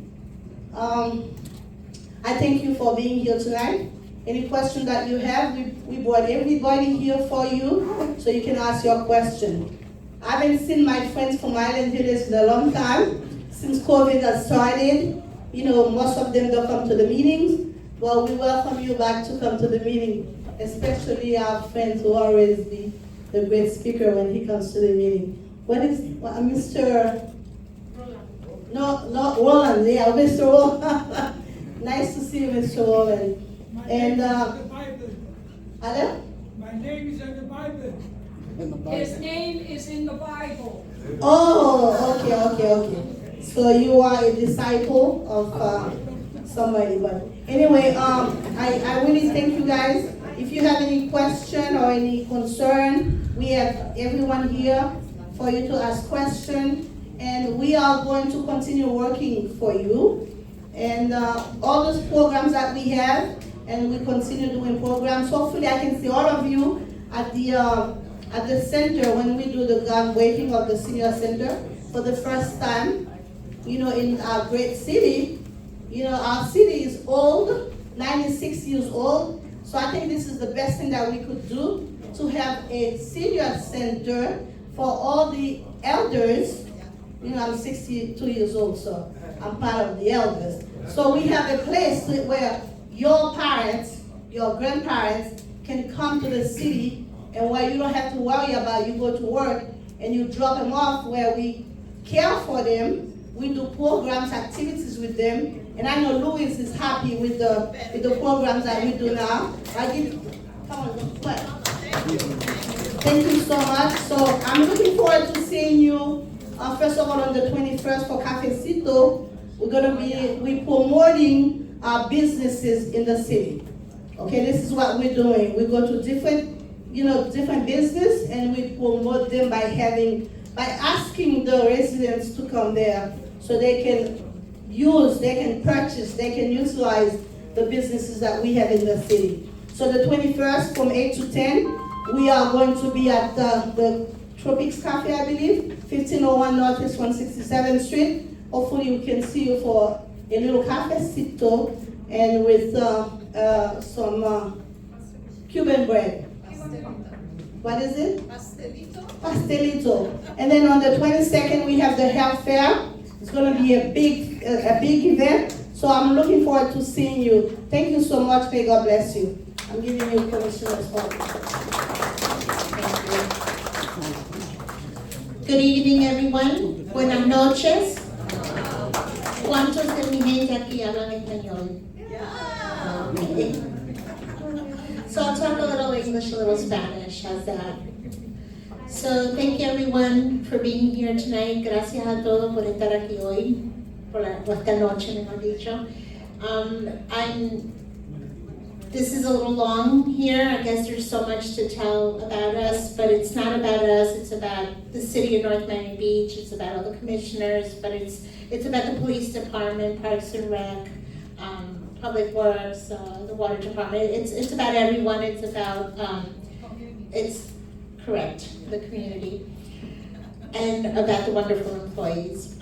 I thank you for being here tonight. Any question that you have, we brought everybody here for you, so you can ask your question. I haven't seen my friends from Island Village in a long time. Since COVID has started, you know, most of them don't come to the meetings. Well, we welcome you back to come to the meeting, especially our friends who always be the great speaker when he comes to the meeting. What is Mr. No, Roland, yeah, Mr. Roland. Nice to see you, Mr. Roland. And Adam? My name is in the Bible. His name is in the Bible. Oh, okay. So you are a disciple of somebody, but anyway, I really thank you guys. If you have any question or any concern, we have everyone here for you to ask questions, and we are going to continue working for you. And all those programs that we have, and we continue doing programs. Hopefully I can see all of you at the center when we do the groundbreaking of the senior center for the first time. You know, in our great city, you know, our city is old, 96 years old. So I think this is the best thing that we could do, to have a senior center for all the elders. You know, I'm 62 years old, so I'm part of the elders. So we have a place where your parents, your grandparents can come to the city, and where you don't have to worry about, you go to work and you drop them off, where we care for them. We do programs, activities with them, and I know Louis is happy with the programs that we do now. Come on, what? Thank you so much. So I'm looking forward to seeing you, first of all, on the 21st for Cafecito. We're promoting our businesses in the city. Okay, this is what we're doing. We go to different business, and we promote them by asking the residents to come there, so they can purchase, they can utilize the businesses that we have in the city. So the 21st from 8 to 10, we are going to be at the Tropics Cafe, I believe, 1501 Northeast 167th Street. Hopefully we can see you for a little cafecito, and with some Cuban bread. What is it? Pastelito. And then on the 22nd, we have the health fair. It's going to be a big event. So I'm looking forward to seeing you. Thank you so much. May God bless you. I'm giving you Commissioner's phone. Good evening, everyone. Buenas noches. ¿Cuántos de mi gente aquí hablan español? Okay. So I'll talk a little English, a little Spanish. How's that? So thank you, everyone, for being here tonight. Gracias a todos por estar aquí hoy, o esta noche, mejor dicho. This is a little long here. I guess there's so much to tell about us, but it's not about us. It's about the city of North Miami Beach. It's about all the commissioners, but it's about the police department, Parks and Rec, Public Works, the water department. It's about everyone. It's about it's correct, the community, and about the wonderful employees.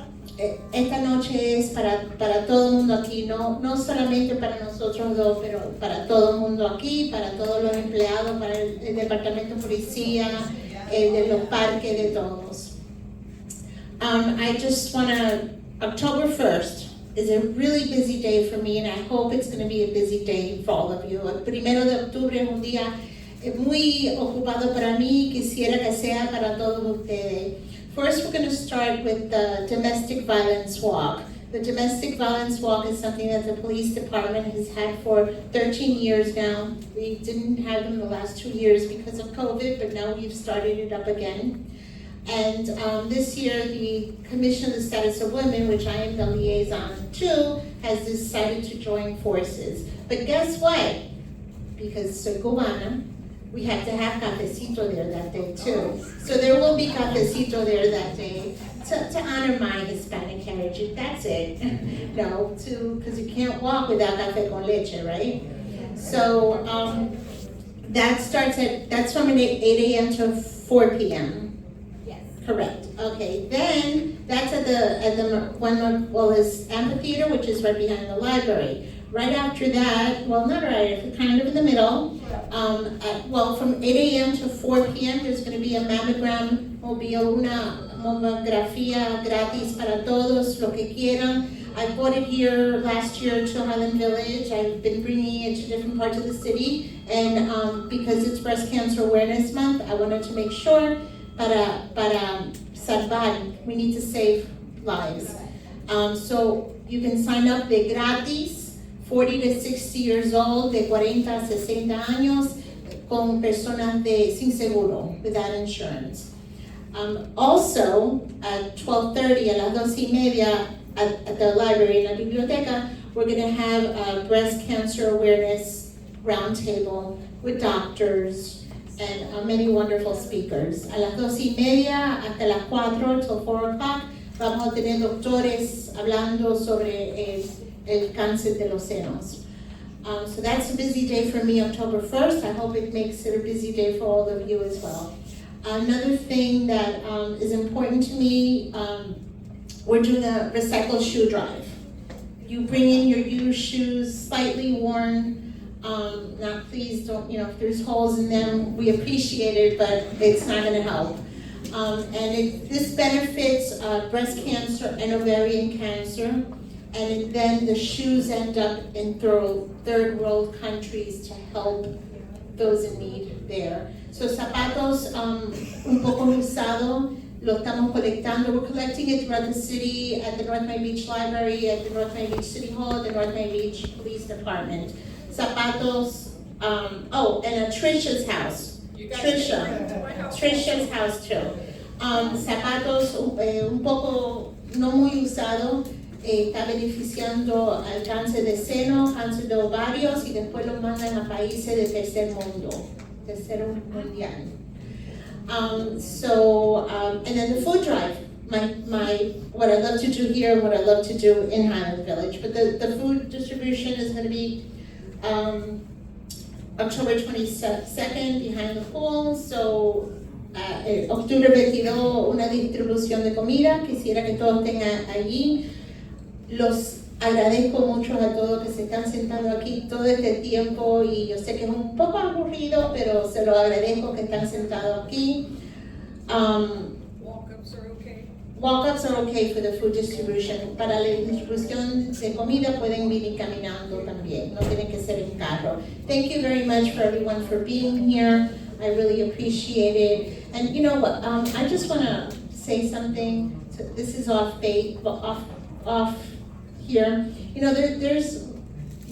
Esta noche es para todo el mundo aquí, no solamente para nosotros dos, pero para todo el mundo aquí, para todos los empleados, para el departamento de policía, de los parques, de todos. I just want to, October 1st is a really busy day for me, and I hope it's going to be a busy day for all of you. El 1 de octubre es un día muy ocupado para mí, quisiera que sea para todos ustedes. First, we're going to start with the domestic violence walk. The domestic violence walk is something that the police department has had for 13 years now. We didn't have them the last 2 years because of COVID, but now we've started it up again. And this year, the Commission of the Status of Women, which I am the liaison to, has decided to join forces. But guess what? Because soy cubana, we have to have cafecito there that day too. So there will be cafecito there that day to honor my Hispanic heritage. That's it. No, because you can't walk without café con leche, right? So that's from 8 a.m. to 4 p.m. Yes. Correct. Okay. Then that's at the Wallace Amphitheater, which is right behind the library. Right after that, well, not right, kind of in the middle. From 8 a.m. to 4 p.m. there's going to be a mammogram. Will be una mamografía gratis para todos, lo que quieran. I brought it here last year to Highland Village. I've been bringing it to different parts of the city, and because it's Breast Cancer Awareness Month, I wanted to make sure para salvar. We need to save lives. So you can sign up de gratis. 40 to 60 years old, de 40 a 60 años, con personas sin seguro, without insurance. Also, at 12:30, a las 12:30, at the library, in la biblioteca, we're going to have a breast cancer awareness roundtable with doctors and many wonderful speakers. A las 12:30 hasta las 4 till 4 o'clock, vamos a tener doctores hablando sobre el cáncer de los senos. So that's a busy day for me, October 1st. I hope it makes it a busy day for all of you as well. Another thing that is important to me, we're doing a recycled shoe drive. You bring in your used shoes, slightly worn. Now please don't, if there's holes in them, we appreciate it, but it's not gonna help. This benefits breast cancer and ovarian cancer. And then the shoes end up in third world countries to help those in need there. So zapatos un poco usado, lo estamos colectando. We're collecting it throughout the city, at the North Miami Beach Library, at the North Miami Beach City Hall, at the North Miami Beach Police Department. Zapatos, and at Trisha's house. Trisha's house too. Zapatos un poco no muy usado. Está beneficiando al cáncer de seno, cáncer de ovarios, y después los mandan a países de tercer mundial. And then the food drive, what I love to do here and what I love to do in Highland Village. But the food distribution is going to be October 22nd behind the pool. So octubre 22, una distribución de comida. Quisiera que todos tengan allí. Los agradezco mucho a todos que se están sentando aquí todo este tiempo, y yo sé que es un poco aburrido, pero se lo agradezco que están sentados aquí. Walk-ups are okay. Walk-ups are okay for the food distribution. Para la distribución de comida pueden venir caminando también, no tienen que ser en carro. Thank you very much for everyone for being here. I really appreciate it. And you know what, I just want to say something. This is off here.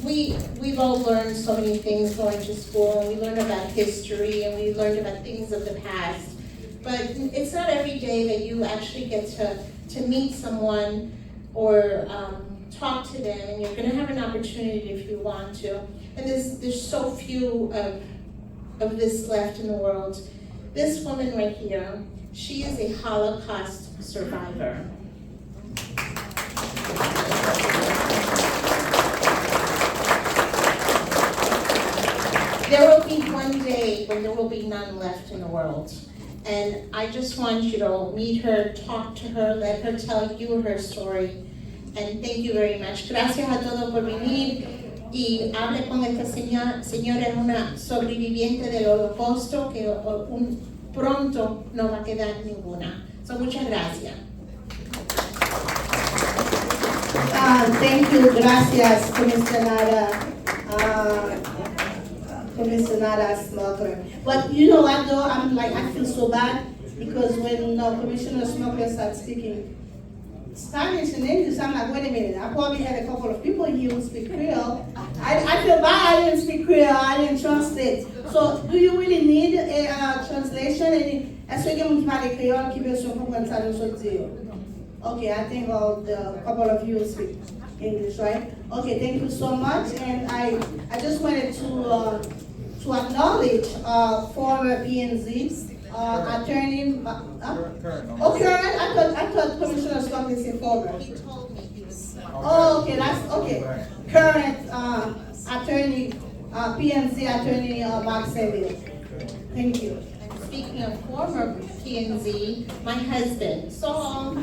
We've all learned so many things going to school, and we learn about history, and we learned about things of the past. But it's not every day that you actually get to meet someone or talk to them, and you're going to have an opportunity if you want to. And there's so few of this left in the world. This woman right here, she is a Holocaust survivor. There will be one day when there will be none left in the world. And I just want you to meet her, talk to her, let her tell you her story. And thank you very much. Gracias a todos por venir. Y hable con esta señora, es una sobreviviente del Holocausto que pronto no va a quedar ninguna. So, muchas gracias. Thank you, gracias, comisionada. Commissioner Smukler. But you know what though, I feel so bad because when Commissioner Smukler started speaking Spanish and English, I'm like, wait a minute, I probably had a couple of people here who speak Creole. I feel bad I didn't speak Creole, I didn't translate. So do you really need a translation? Est-ce que vous parlez créole qui veut se comprendre ça de sortir? Okay, I think a couple of you speak English, right? Okay, thank you so much. And I just wanted to acknowledge former PNZ attorney. Current. Oh, current. I thought Commissioner Smukler said former. He told me he was. Oh, okay, that's okay. Current attorney, PNZ attorney Mark Seville. Thank you. Speaking of former PNZ, my husband, so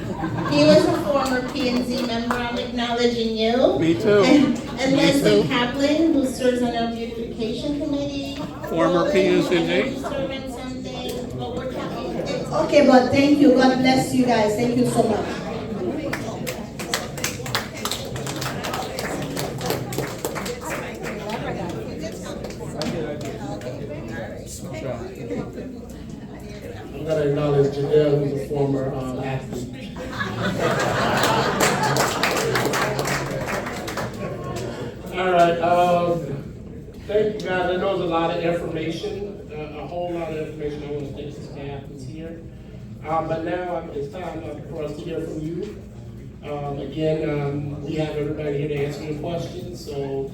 he was a former PNZ member. I'm acknowledging you. Me too. And Leslie Kaplan, who serves on our beautification committee. Former PNZ. Serving something, but we're talking. Okay, but thank you. God bless you guys. Thank you so much. I'm going to acknowledge Janelle, who's a former athlete. All right. Thank you, guys. I know there's a lot of information, a whole lot of information. I want to thank the staff that's here. But now it's time for us to hear from you. Again, we have everybody here to answer your questions. So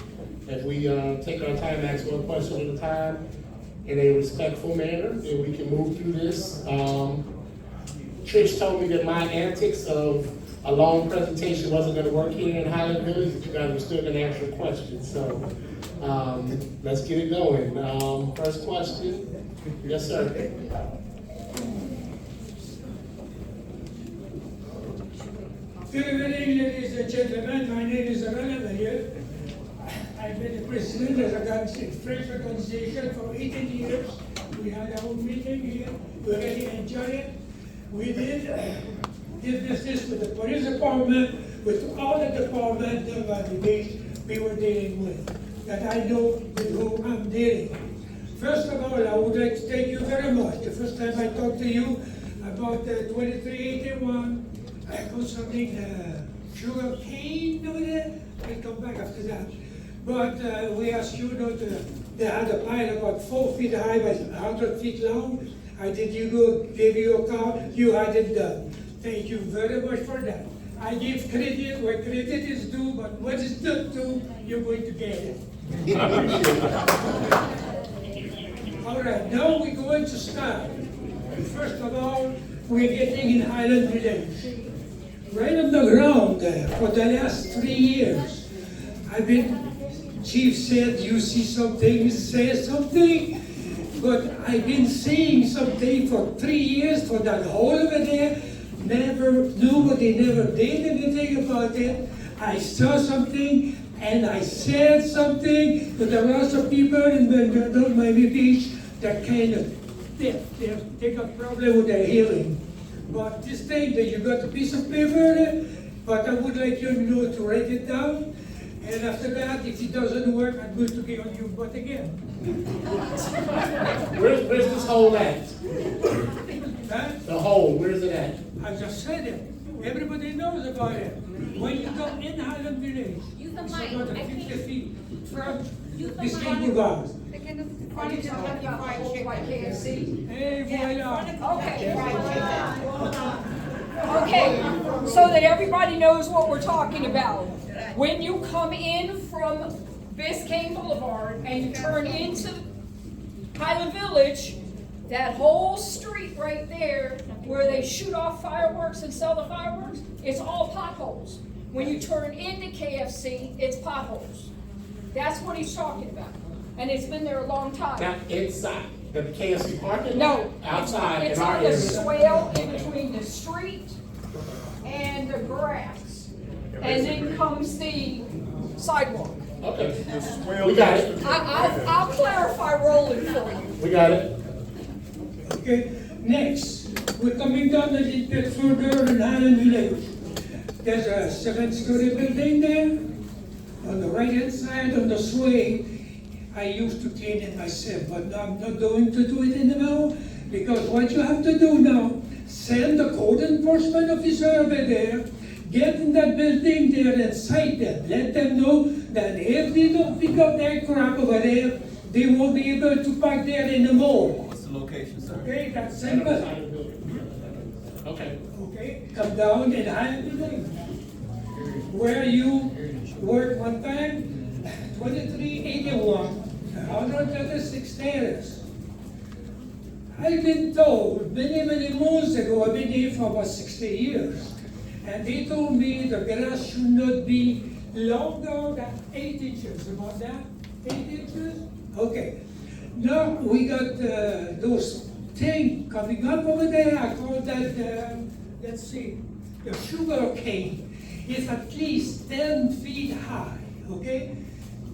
if we take our time, ask one question at a time, in a respectful manner, and we can move through this. Trish told me that my antics of a long presentation wasn't going to work here in Highland Village, that you guys were still going to answer questions. So let's get it going. First question. Yes, sir. Good evening, ladies and gentlemen. My name is Villard. I've been the president of the French organization for 18 years. We had our own meeting here. We really enjoyed it. We did business with the police department, with all the departments of the base we were dealing with, that I know with whom I'm dealing. First of all, I would like to thank you very much. The first time I talked to you about the 2381 concerning the sugar cane over there, we'll come back after that. But we asked you not to, they had a pile about 4 feet high by 100 feet long. I did give you a car, you had it done. Thank you very much for that. I give credit where credit is due, but what is due to, you're going to get it. All right, now we're going to start. First of all, we're getting in Highland Village. Right on the ground there for the last 3 years. I've been, Chief said, you see something, say something, but I've been seeing something for 3 years for that hole over there. Nobody never did anything about it. I saw something and I said something, but there are some people in Miami Beach that kind of, they got problem with their hearing. But this thing that you got a piece of paper, but I would like you to write it down. And after that, if it doesn't work, I'm going to get on your butt again. Where's this hole at? Huh? The hole, where's it at? I just said it. Everybody knows about it. When you come in Highland Village, it's about 50 feet from Biscayne Boulevard. Hey, voila. Okay, so that everybody knows what we're talking about. When you come in from Biscayne Boulevard and you turn into Highland Village, that whole street right there where they shoot off fireworks and sell the fireworks, it's all potholes. When you turn into KFC, it's potholes. That's what he's talking about. And it's been there a long time. Now, inside the KFC parking lot? No, Outside it's in our on the area. swale in between the street and the grass. And then comes the sidewalk. Okay, we got it. I'll clarify rolling for you. We got it. Okay, next, we're coming down a little bit further in Highland Village. There's a 7-story building there. On the right-hand side, on the sway, I used to clean it myself, but now I'm not going to do it anymore, because what you have to do now, send the code enforcement officer over there, get in that building there and cite them. Let them know that if they don't pick up their crap over there, they won't be able to park there anymore. What's the location, sir? Okay, that's simple. Okay. Okay, come down and hire the building. Where you work one time, 2381, 136 terrace. I've been told many moons ago, I've been here for about 60 years, and they told me the grass should not be longer than 8 inches. About that? 8 inches? Okay. Now we got those things coming up over there. I call that, let's see, the sugar cane. It's at least 10 feet high, okay?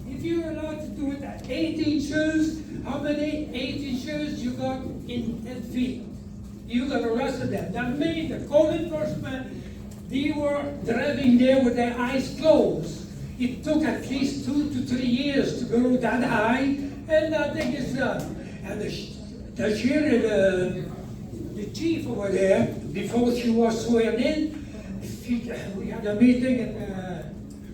If you're allowed to do it at 8 inches, how many 8 inches you got in 10 feet? You got the rest of them. That means the code enforcement, they were driving there with their eyes closed. It took at least 2 to 3 years to go that high, and nothing is done. And the sheriff, the chief over there, before she was sworn in, we had a meeting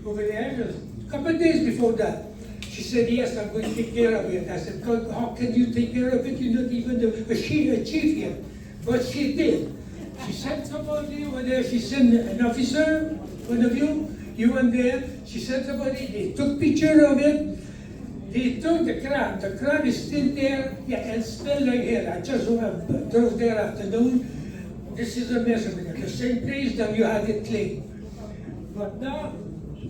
over there a couple of days before that. She said, yes, I'm going to take care of it. I said, God, how can you take care of it? You're not even a chief yet. But she did. She sent somebody over there. She sent an officer, one of you went there. She sent somebody, they took picture of it. They took the crab. The crab is still there, yeah, and still like here. I just drove there afternoon. This is a mess of it. The same place that you had it clean. But now,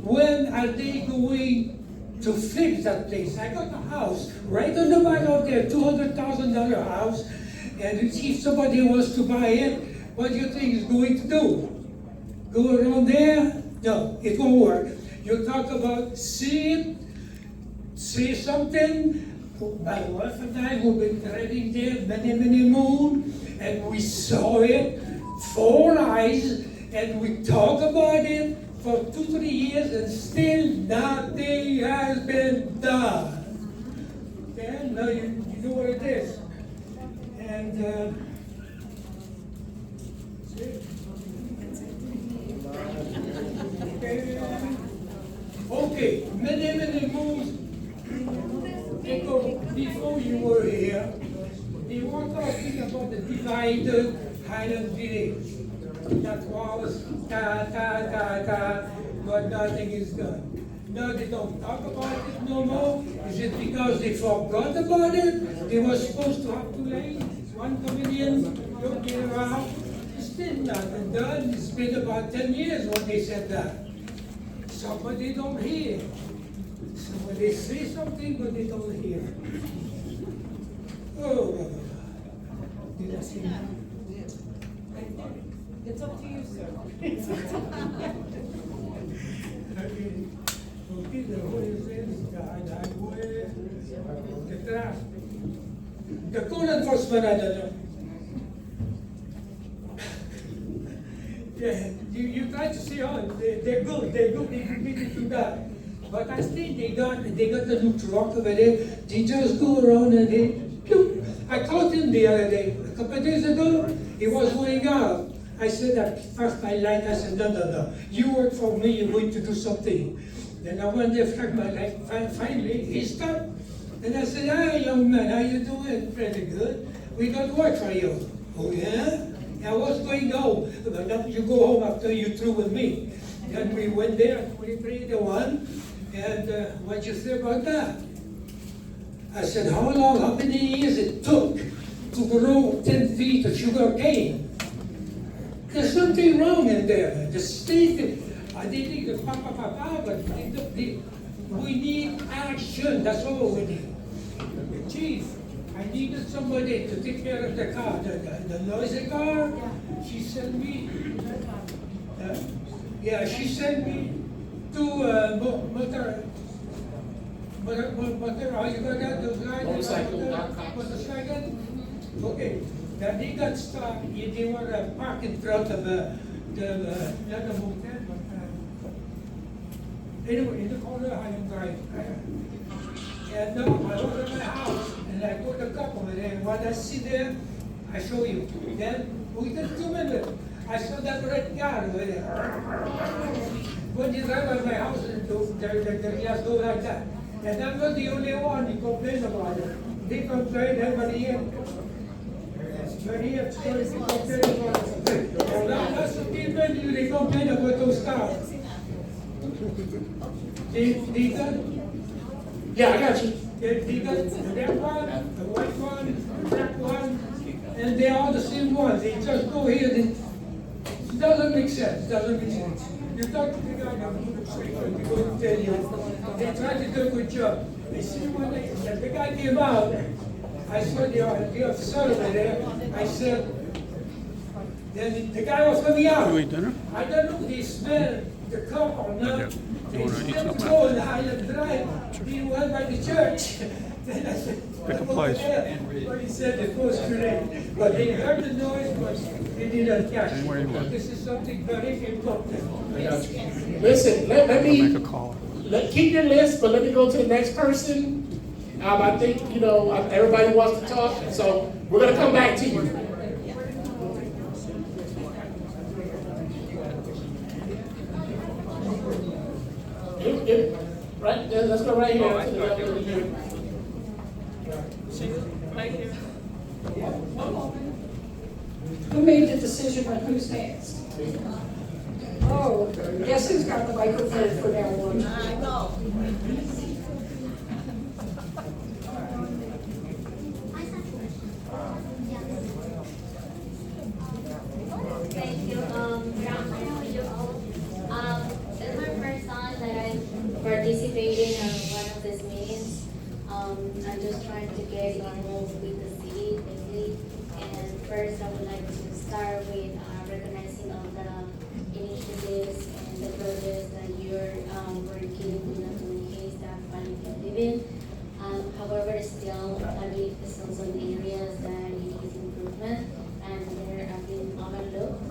when are they going to fix that place? I got a house right on the back of there, $200,000 house, and if somebody wants to buy it, what do you think is going to do? Go around there? No, it won't work. You talk about see it, say something. My wife and I have been driving there many moons, and we saw it, 4 eyes, and we talk about it for 2-3 years, and still nothing has been done. Okay, now you know what it is. And okay, many moves ago, before you were here, they were talking about the divided Highland Village. That was but nothing is done. Now they don't talk about it no more. Is it because they forgot about it? They were supposed to have 2 lanes, 1 comedian looking around. Still nothing done. It's been about 10 years when they said that. Somebody don't hear. Somebody say something, but they don't hear. Oh, did I say that? It's up to you, sir. Okay, the Holy Spirit is the way, the craft. The code enforcement, I don't know. Yeah, you try to say, oh, they're good, they committed to that. But I think they got a new truck over there. They just go around and they, I caught him the other day, a couple of days ago. He was going out. I said at first I lied. I said, no. You work for me. You're going to do something. Then I went there, flagged my light. Finally, he stopped. And I said, hi, young man, how you doing? Pretty good. We got work for you. Oh yeah. I was going home, but now you go home after you're through with me. Then we went there, 23-1, and what you say about that? I said, how many years it took to grow 10 feet of sugar cane? There's something wrong in there. The state, I didn't think but we need action, that's all we need. Chief, I needed somebody to take care of the car, the noisy car. She sent me, she sent me to motor, how you got that? Those guys? Motorcycle? Okay. Then they got stuck, they were parked in front of the motel, but anyway, in the corner, I am driving. And no, I go to my house and I go to the couple and what I see there, I show you. Then within 2 minutes, I saw that red car over there. When you drive by my house, the glass go like that. And I'm not the only one who complains about it. They complain, everybody else. Everybody else complain about it. And lots of people, they complain about those cars. They done. Yeah, I got you. They got the red one, the white one, the black one, and they're all the same ones. They just go here. It doesn't make sense. Doesn't make sense. You talk to the guy on the street, he will tell you. They try to do a good job. They see when the guy came out. I saw the officer over there. I said, then the guy was coming out. You eat dinner? I don't know if they smell the cup or not. Yeah. You They wanna eat smell something? the road, Highland Drive, being well by the church. Then I said, Pick a "Over place." there." But he said it was today. But they heard the noise, but they didn't catch Anywhere you it. want. This is something very important. I got you. Listen, let I'll me make a call. keep your list, but let me go to the next person. I think, everybody wants to talk, so we're gonna come back to you. Right, let's go right here. To the left here. Who made the decision on who's next? Oh, guess who's got the microphone for that one? I know. Thank you. Good afternoon, you all. It's my first time that I'm participating in one of these meetings. I'm just trying to get involved with the city quickly. And first, I would like to start with recognizing all the initiatives and the projects that you're working with the community staff and living. However, still, I believe there's still some areas that need improvement and there have been overlooked.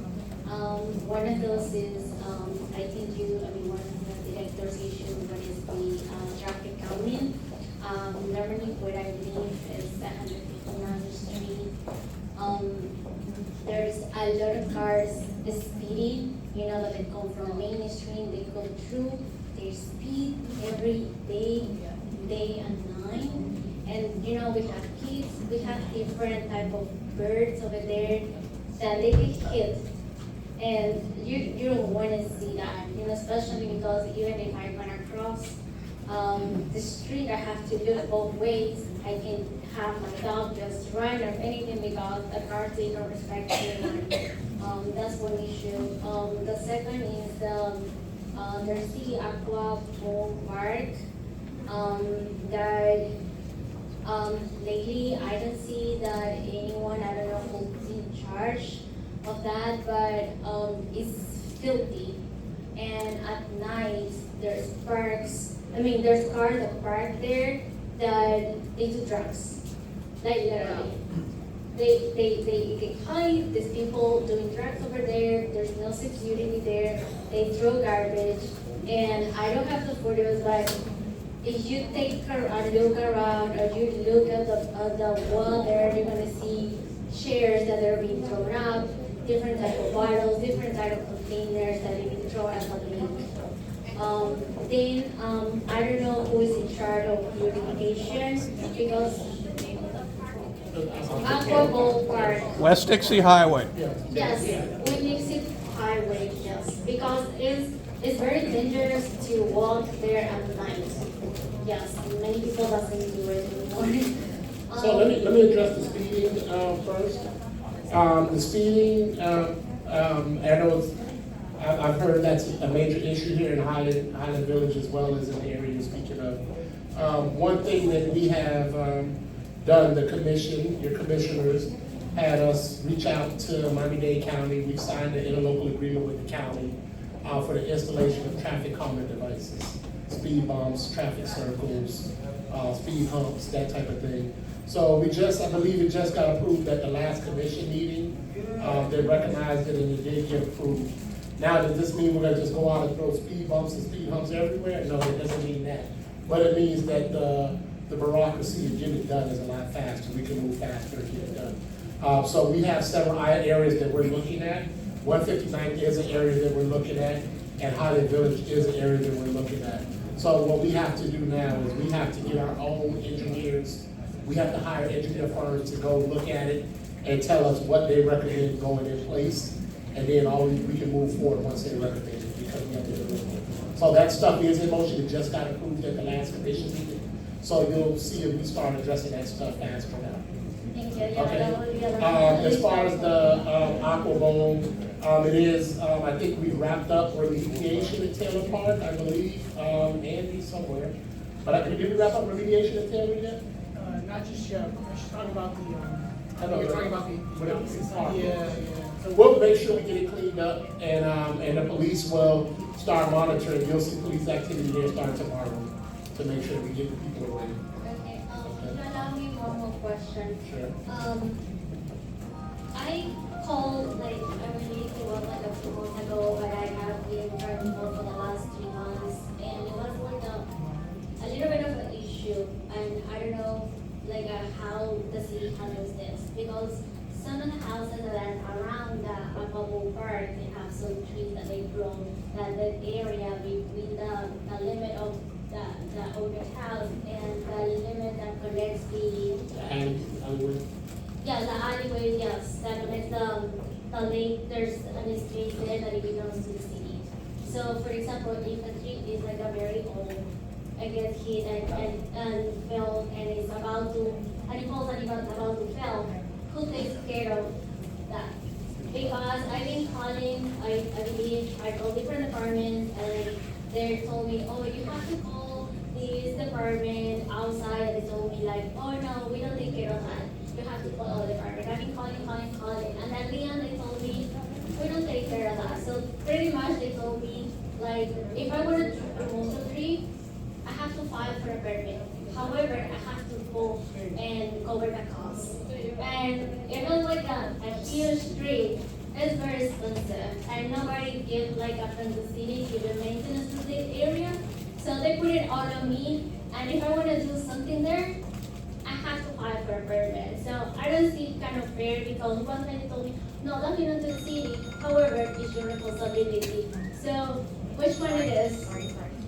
One of those is, I think one of the director's issue, what is the traffic calming. Normally what I believe is 159th Street. There's a lot of cars speeding, that they come from Main Street, they go through, they speed every day and night. And we have kids, we have different type of birds over there that they get hit. And you don't want to see that, especially because even if I'm gonna cross the street, I have to look both ways. I can have my dog just run or anything because the cars, they don't respect anyone. That's one issue. The second is there's the Aqua Home Park that lately I don't see that anyone, I don't know who's in charge of that, but it's filthy. And at night, there's cars that park there that they do drugs. Like literally. They get high, there's people doing drugs over there, there's no security there, they throw garbage, and I don't have the photos, but if you take a look around or you look at the wall there, you're gonna see chairs that are being thrown out, different type of bottles, different type of containers that are being thrown at the lake. I don't know who is in charge of purification because Aqua Bowl Park. West Dixie Highway. Yes, Dixie Highway, yes, because it's very dangerous to walk there at night. Yes, many people doesn't do it anymore. So let me address the speeding first. The speeding, I know I've heard that's a major issue here in Highland Village as well as in the area you're speaking of. One thing that we have done, the commission, your commissioners, had us reach out to Miami-Dade County. We've signed an interlocal agreement with the county for the installation of traffic calming devices, speed bumps, traffic circles, speed humps, that type of thing. So I believe it just got approved at the last commission meeting. They recognized it and it did get approved. Now, does this mean we're gonna just go out and throw speed bumps and speed humps everywhere? No, it doesn't mean that. But it means that the the bureaucracy of getting it done is a lot faster. We can move faster and get it done. So we have several areas that we're looking at. 159 is an area that we're looking at, and Highland Village is an area that we're looking at. So what we have to do now is we have to get our own engineers. We have to hire engineer firms to go look at it and tell us what they recommend going in place, and then we can move forward once they recommend it, because we have to deliver it. So that stuff is in motion. It just got approved at the last commission meeting. So you'll see if we start addressing that stuff faster now. Thank you. Okay. As far as the Aquabone, it is, I think we wrapped up remediation at Taylor Park, I believe, Andy somewhere. But did we wrap up remediation at Taylor yet? Not just yet. She's talking about the, You're talking about the, whatever. yeah. So we'll make sure we get it cleaned up, and the police will start monitoring. You'll see police activity there starting tomorrow to make sure we get the people away. Okay, can you allow me one more question? Sure. I called, like, I believe it was like a few months ago, but I have been trying for the last 3 months, and it was like a little bit of an issue, and I don't know, like, how the city handles this, because some of the houses that are around the Aquabone Park, they have some trees that they've grown, that the area between the limit of the owner's house and the limit that connects the alleyway, yes, that connects the lake, there's an space there that it belongs to the city. So for example, if a tree is like a very old, it gets hit and fell and it's about to, and it falls and it's about to fall, who takes care of that? Because I've been calling, I believe, I called different departments and they told me, oh, you have to call this department outside, and they told me like, oh no, we don't take care of that. You have to call our department. I've been calling, and then they told me, we don't take care of that. So pretty much they told me, like, if I were to remove the tree, I have to file for a permit. However, I have to go and cover the cost. And it was like a huge tree. It's very expensive. And nobody gives, like, from the city, give the maintenance to the area. So they put it all on me. And if I want to do something there, I have to file for a permit. So I don't see it kind of fair, because one time they told me, no, that belongs to the city. However, it's your responsibility. So which one it is?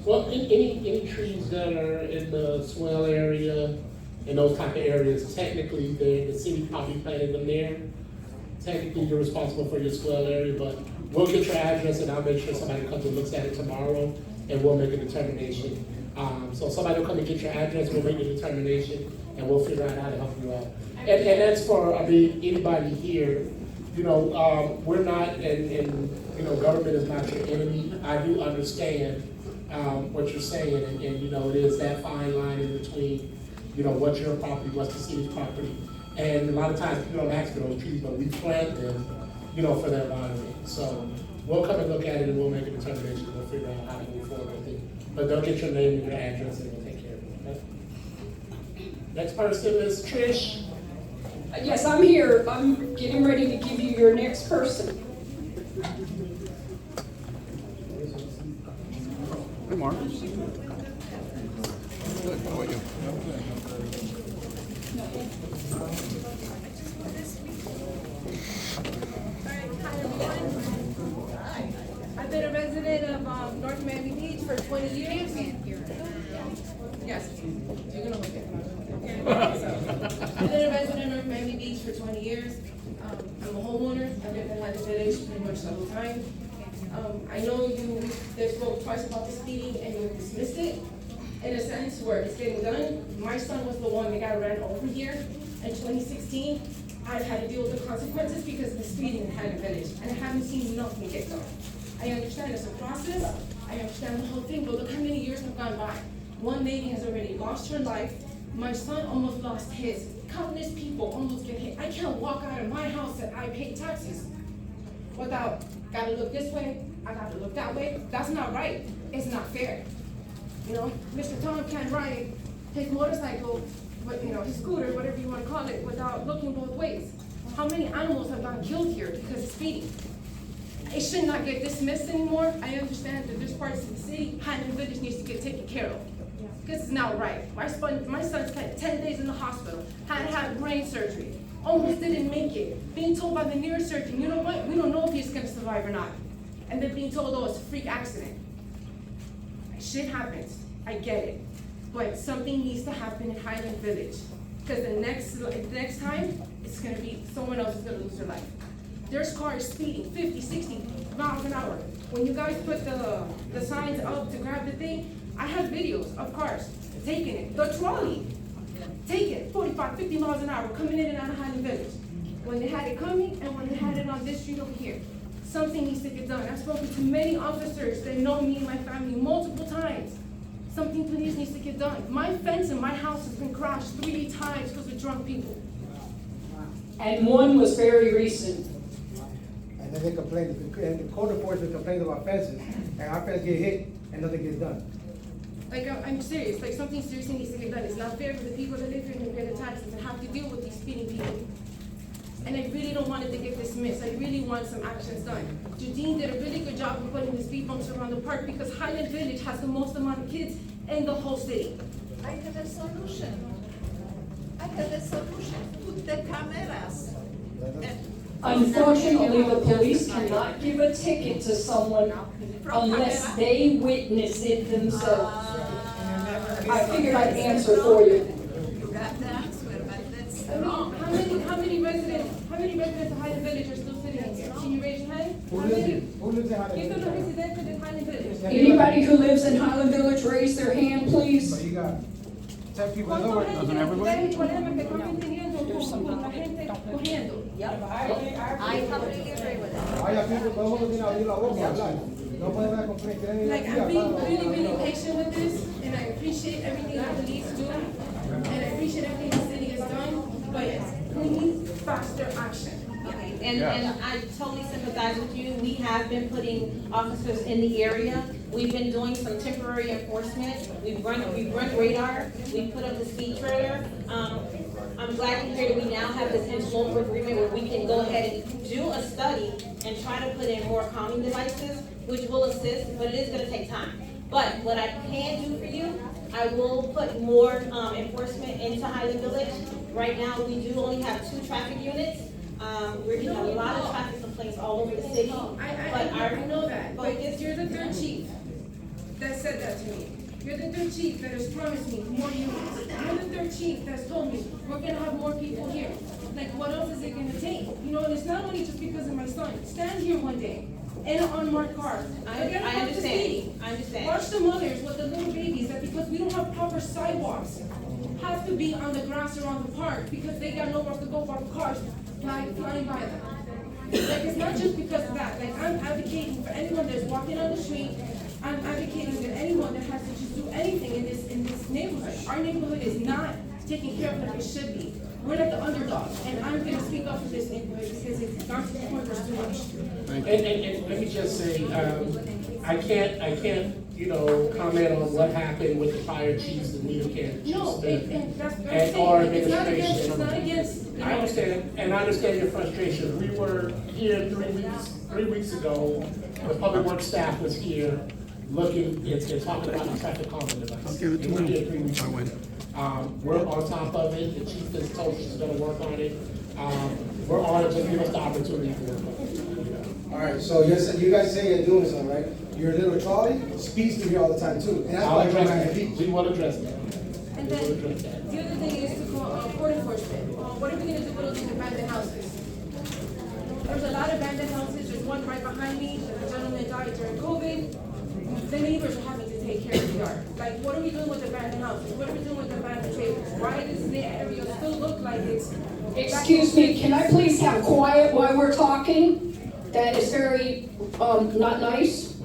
Well, any trees that are in the swell area, in those type of areas, technically the city probably planted them there. Technically, you're responsible for your swell area, but we'll get your address and I'll make sure somebody comes and looks at it tomorrow, and we'll make a determination. So somebody will come and get your address, we'll make a determination, and we'll figure out how to help you out. And that's for, I mean, anybody here, you know, we're not, and you know, government is not your enemy. I do understand what you're saying, and you know, it is that fine line in between, you know, what's your property, what's the city's property. And a lot of times people don't ask for those trees, but we plant them, you know, for their environment. So we'll come and look at it and we'll make a determination. We'll figure out how to move forward with it. But they'll get your name and your address and we'll take care of it, okay? Next person is Trish. Yes, I'm here. I'm getting ready to give you your next person. Hey, Mark. Good, how are you? I've been a resident of North Miami Beach for 20 years. Yes, you're gonna look at it. I've been a resident of North Miami Beach for 20 years. I'm a homeowner. I've been in Highland Village pretty much the whole time. I know they spoke twice about the speeding and you dismissed it. In a sense where it's getting done, my son was the one that got ran over here in 2016. I've had to deal with the consequences because of the speeding in Highland Village, and I haven't seen nothing get done. I understand it's a process, I understand the whole thing, but look how many years have gone by. One lady has already lost her life, my son almost lost his, countless people almost get hit. I can't walk out of my house that I pay taxes without, gotta look this way, I gotta look that way. That's not right, it's not fair. You know, Mr. Tom can't ride his motorcycle, but you know, his scooter, whatever you want to call it, without looking both ways. How many animals have gotten killed here because of speeding? It should not get dismissed anymore. I understand that there's parts of the city, Highland Village needs to get taken care of. Because it's not right. My son spent 10 days in the hospital, had brain surgery, almost didn't make it, being told by the neurosurgeon, you know what, we don't know if he's gonna survive or not. And then being told, oh, it's a freak accident. Shit happens, I get it. But something needs to happen in Highland Village. Because the next time, it's gonna be, someone else is gonna lose their life. There's cars speeding 50, 60 miles an hour. When you guys put the signs up to grab the thing, I have videos of cars taking it, the trolley, taking it 45, 50 miles an hour, coming in and out of Highland Village. When they had it coming and when they had it on this street over here. Something needs to get done. I've spoken to many officers that know me and my family multiple times. Something please needs to get done. My fence in my house has been crashed 3 times because of drunk people. And one was very recent. And then they complain, and the code enforcement complains about fences, and our fence get hit and nothing gets done. Like, I'm serious. Like, something seriously needs to get done. It's not fair for the people that live here and pay the taxes and have to deal with these speeding people. And I really don't want it to get dismissed. I really want some actions done. Judine did a really good job of putting the speed bumps around the park because Highland Village has the most amount of kids in the whole city. I have a solution. Put the cameras. Unfortunately, the police cannot give a ticket to someone unless they witness it themselves. I figured I'd answer for you. You got the answer, but that's I mean, wrong. how many residents of Highland Village are still sitting in here? Can you raise your hand? How many? Who lives in Highland Give them Village? a resident in Highland Village. Anybody who lives in Highland Village, raise their hand, please. So you got 10 people ¿Cuánta lower. gente tiene problemas que están teniendo con la gente cogiendo? I completely agree with it. Hay people, todo el mundo tiene abrir la boca, hablar. No pueden ver con Like, I'm being really, really patient with this, and I appreciate everything the police do, and I appreciate everything the city has done, but we need faster action. And I totally sympathize with you. We have been putting officers in the area. We've been doing some temporary enforcement. We've run radar. We put up the speed trailer. I'm glad to hear that we now have this interlocal agreement where we can go ahead and do a study and try to put in more calming devices, which will assist, but it is gonna take time. But what I can do for you, I will put more enforcement into Highland Village. Right now, we do only have 2 traffic units. We're getting a lot of traffic complaints all over the city. I know that, but you're the 3rd chief that said that to me. You're the 3rd chief that has promised me more units. You're the 3rd chief that's told me we're gonna have more people here. Like, what else is it gonna take? You know, and it's not only just because of my son. Stand here one day in an unmarked car. I understand. Watch the mothers with the little babies that because we don't have proper sidewalks have to be on the grass around the park because they got nowhere to go while the cars flying by them. Like, it's not just because of that. Like, I'm advocating for anyone that's walking on the street. I'm advocating that anyone that has to just do anything in this neighborhood. Our neighborhood is not taken care of like it should be. We're like the underdog, and I'm gonna speak up for this neighborhood because it's gone to the point where it's too much. And let me just say, I can't, you know, comment on what happened with the fire chiefs, the new chiefs, No, that's and our it's not against, administration. it's not against. I understand, and I understand your frustration. We were here 3 weeks ago. The public works staff was here looking, it's talking about the traffic calming device. I'll give it to We were here him. 3 weeks I ago. win. We're on top of it. The chief has told us he's gonna work on it. We're on it, just give us the opportunity to work on it. All right, so you guys say you're doing something, right? Your little trolley speeds through here all the time too. And that's I'll why address I'm that. We will address that. And then, the other thing is to call court enforcement. What are we gonna do with all these abandoned houses? There's a lot of abandoned houses. There's one right behind me. The gentleman died during COVID. The neighbors are having to take care of the yard. Like, what are we doing with abandoned houses? What are we doing with abandoned trailers? Why does the area still look like it's... Excuse me, can I please have quiet while we're talking? That is very, not nice.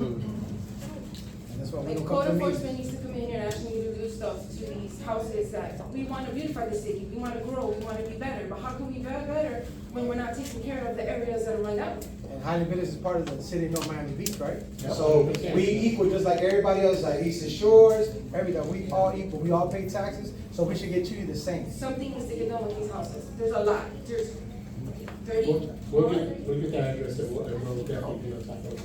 Like, code enforcement needs to come in here and ask me to do stuff to these houses that we want to beautify the city, we want to grow, we want to be better. But how can we be better when we're not taking care of the areas that are run down? And Highland Village is part of the city of North Miami Beach, right? Yeah. So we equal just like everybody else, like Eastern Shores, everything. We all equal. We all pay taxes, so we should get treated the same. Something needs to get done with these houses. There's a lot. There's 30. We'll get that address and we'll definitely be on top of it.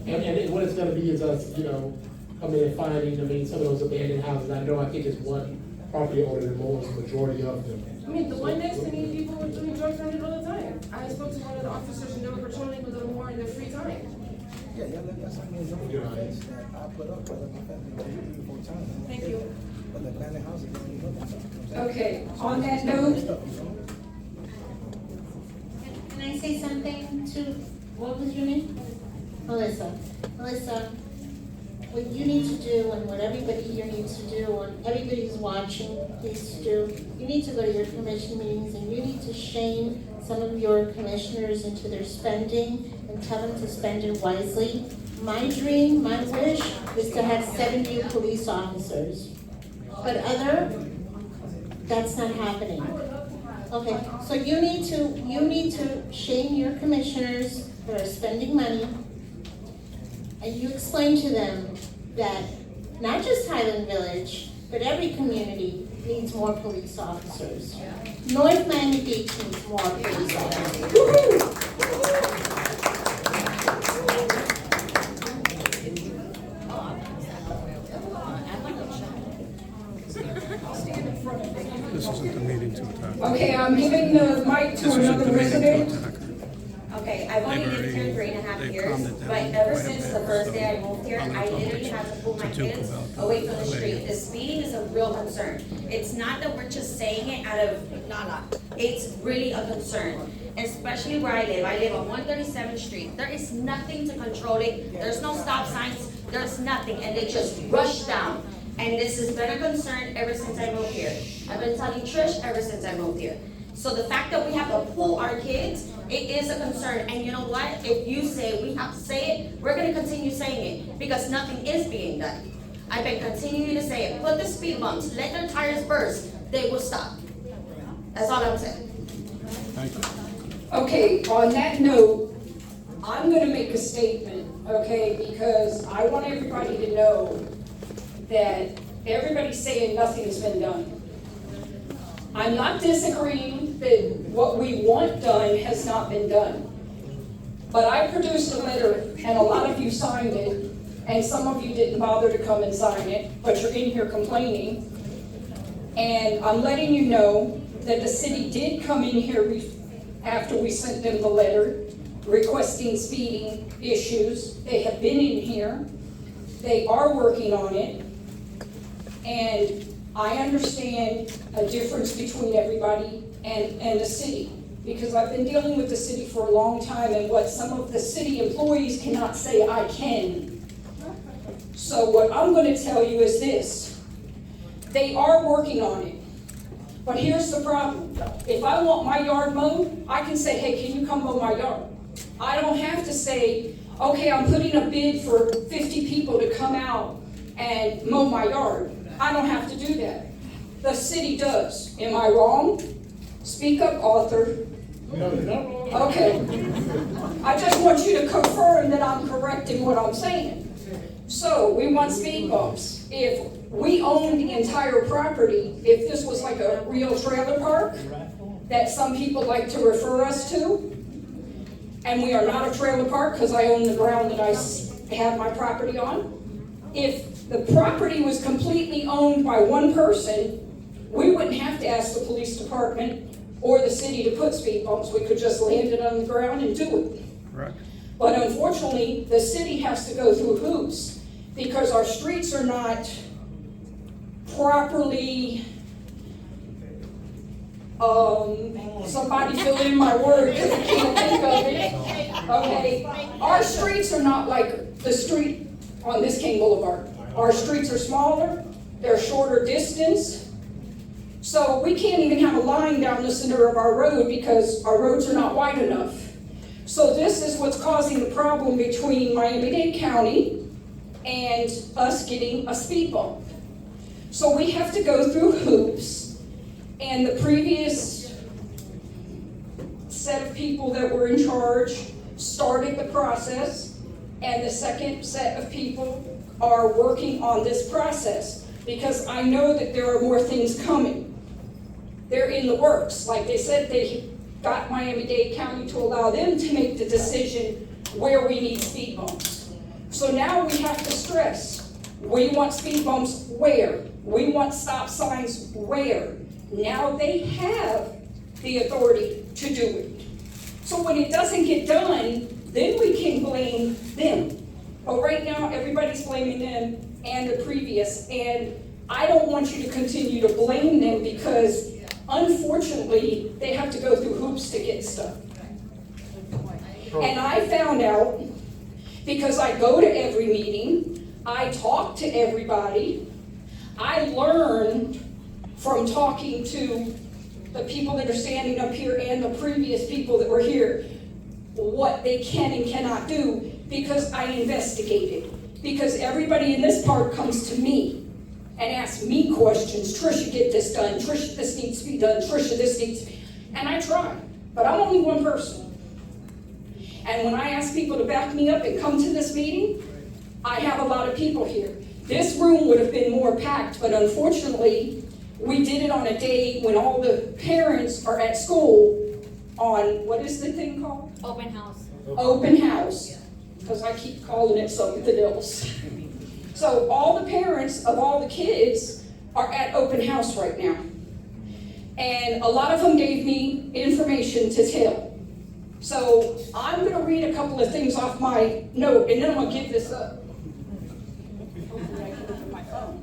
And what it's gonna be is us, you know, coming and finding, some of those abandoned houses. I know, I think it's one property owner that owns the majority of them. I mean, the one next to me, people were doing drugs on it all the time. I spoke to one of the officers and they were patrolling a little more in their free time. Yeah, that's something that I put up for my family 4 times. Thank you. But the abandoned houses, don't even look at. Okay, on that note, Can I say something to, what was your name? Melissa. Melissa, what you need to do and what everybody here needs to do and everybody who's watching needs to do, you need to go to your commission meetings and you need to shame some of your commissioners into their spending and tell them to spend it wisely. My dream, my wish is to have 70 police officers. But that's not happening. Okay, so you need to shame your commissioners that are spending money, and you explain to them that not just Highland Village, but every community needs more police officers. North Miami Beach needs more police officers. Woo-hoo! This isn't the meeting to attack. okay, I'm giving the mic to another resident. Okay, I've only lived here 3.5 years, but ever since the first day I moved here, I literally had to pull my kids away from the street. The speeding is a real concern. It's not that we're just saying it out of la. It's really a concern, especially where I live. I live on 137th Street. There is nothing to control it. There's no stop signs. There's nothing, and they just rush down. And this has been a concern ever since I moved here. I've been telling Trish ever since I moved here. So the fact that we have to pull our kids, it is a concern. And you know what? If you say we have to say it, we're going to continue saying it because nothing is being done. I've been continuing to say it. Put the speed bumps. Let their tires burst. They will stop. That's all I'm saying. Thank you. Okay, on that note, I'm gonna make a statement, okay, because I want everybody to know that everybody's saying nothing's been done. I'm not disagreeing that what we want done has not been done. But I produced a letter, and a lot of you signed it, and some of you didn't bother to come and sign it, but you're in here complaining. And I'm letting you know that the city did come in here after we sent them the letter requesting speeding issues. They have been in here. They are working on it. And I understand a difference between everybody and the city, because I've been dealing with the city for a long time, and what some of the city employees cannot say, I can. So what I'm going to tell you is this. They are working on it. But here's the problem. If I want my yard mowed, I can say, hey, can you come mow my yard? I don't have to say, okay, I'm putting a bid for 50 people to come out and mow my yard. I don't have to do that. The city does. Am I wrong? Speak up, Arthur. No, you're not wrong. Okay. I just want you to confirm that I'm correct in what I'm saying. So, we want speed bumps. If we own the entire property, if this was like a real trailer park that some people like to refer us to, and we are not a trailer park because I own the ground that I have my property on, if the property was completely owned by one person, we wouldn't have to ask the police department or the city to put speed bumps. We could just land it on the ground and do it. Right. But unfortunately, the city has to go through hoops because our streets are not properly, somebody fill in my word because I can't think of it. Okay, our streets are not like the street on this King Boulevard. Our streets are smaller, they're shorter distance. So we can't even have a line down the center of our road because our roads are not wide enough. So this is what's causing the problem between Miami-Dade County and us getting a speed bump. So we have to go through hoops, and the previous set of people that were in charge started the process, and the second set of people are working on this process because I know that there are more things coming. They're in the works. Like they said, they got Miami-Dade County to allow them to make the decision where we need speed bumps. So now we have to stress, We want speed bumps where? We want stop signs where? Now they have the authority to do it. So when it doesn't get done, then we can blame them. But right now, everybody's blaming them and the previous, and I don't want you to continue to blame them because unfortunately, they have to go through hoops to get stuff. And I found out, because I go to every meeting, I talk to everybody, I learned from talking to the people that are standing up here and the previous people that were here, what they can and cannot do, because I investigated. Because everybody in this part comes to me and asks me questions. Trisha, get this done. Trisha, this needs to be done. Trisha, this needs to be. And I try, but I'm only one person. And when I ask people to back me up and come to this meeting, I have a lot of people here. This room would have been more packed, but unfortunately, we did it on a day when all the parents are at school on, what is the thing called? Open house. Open house, because I keep calling it something else. So all the parents of all the kids are at open house right now. And a lot of them gave me information to tell. So I'm going to read a couple of things off my note, and then I'm going to give this up. Hopefully I can open my phone.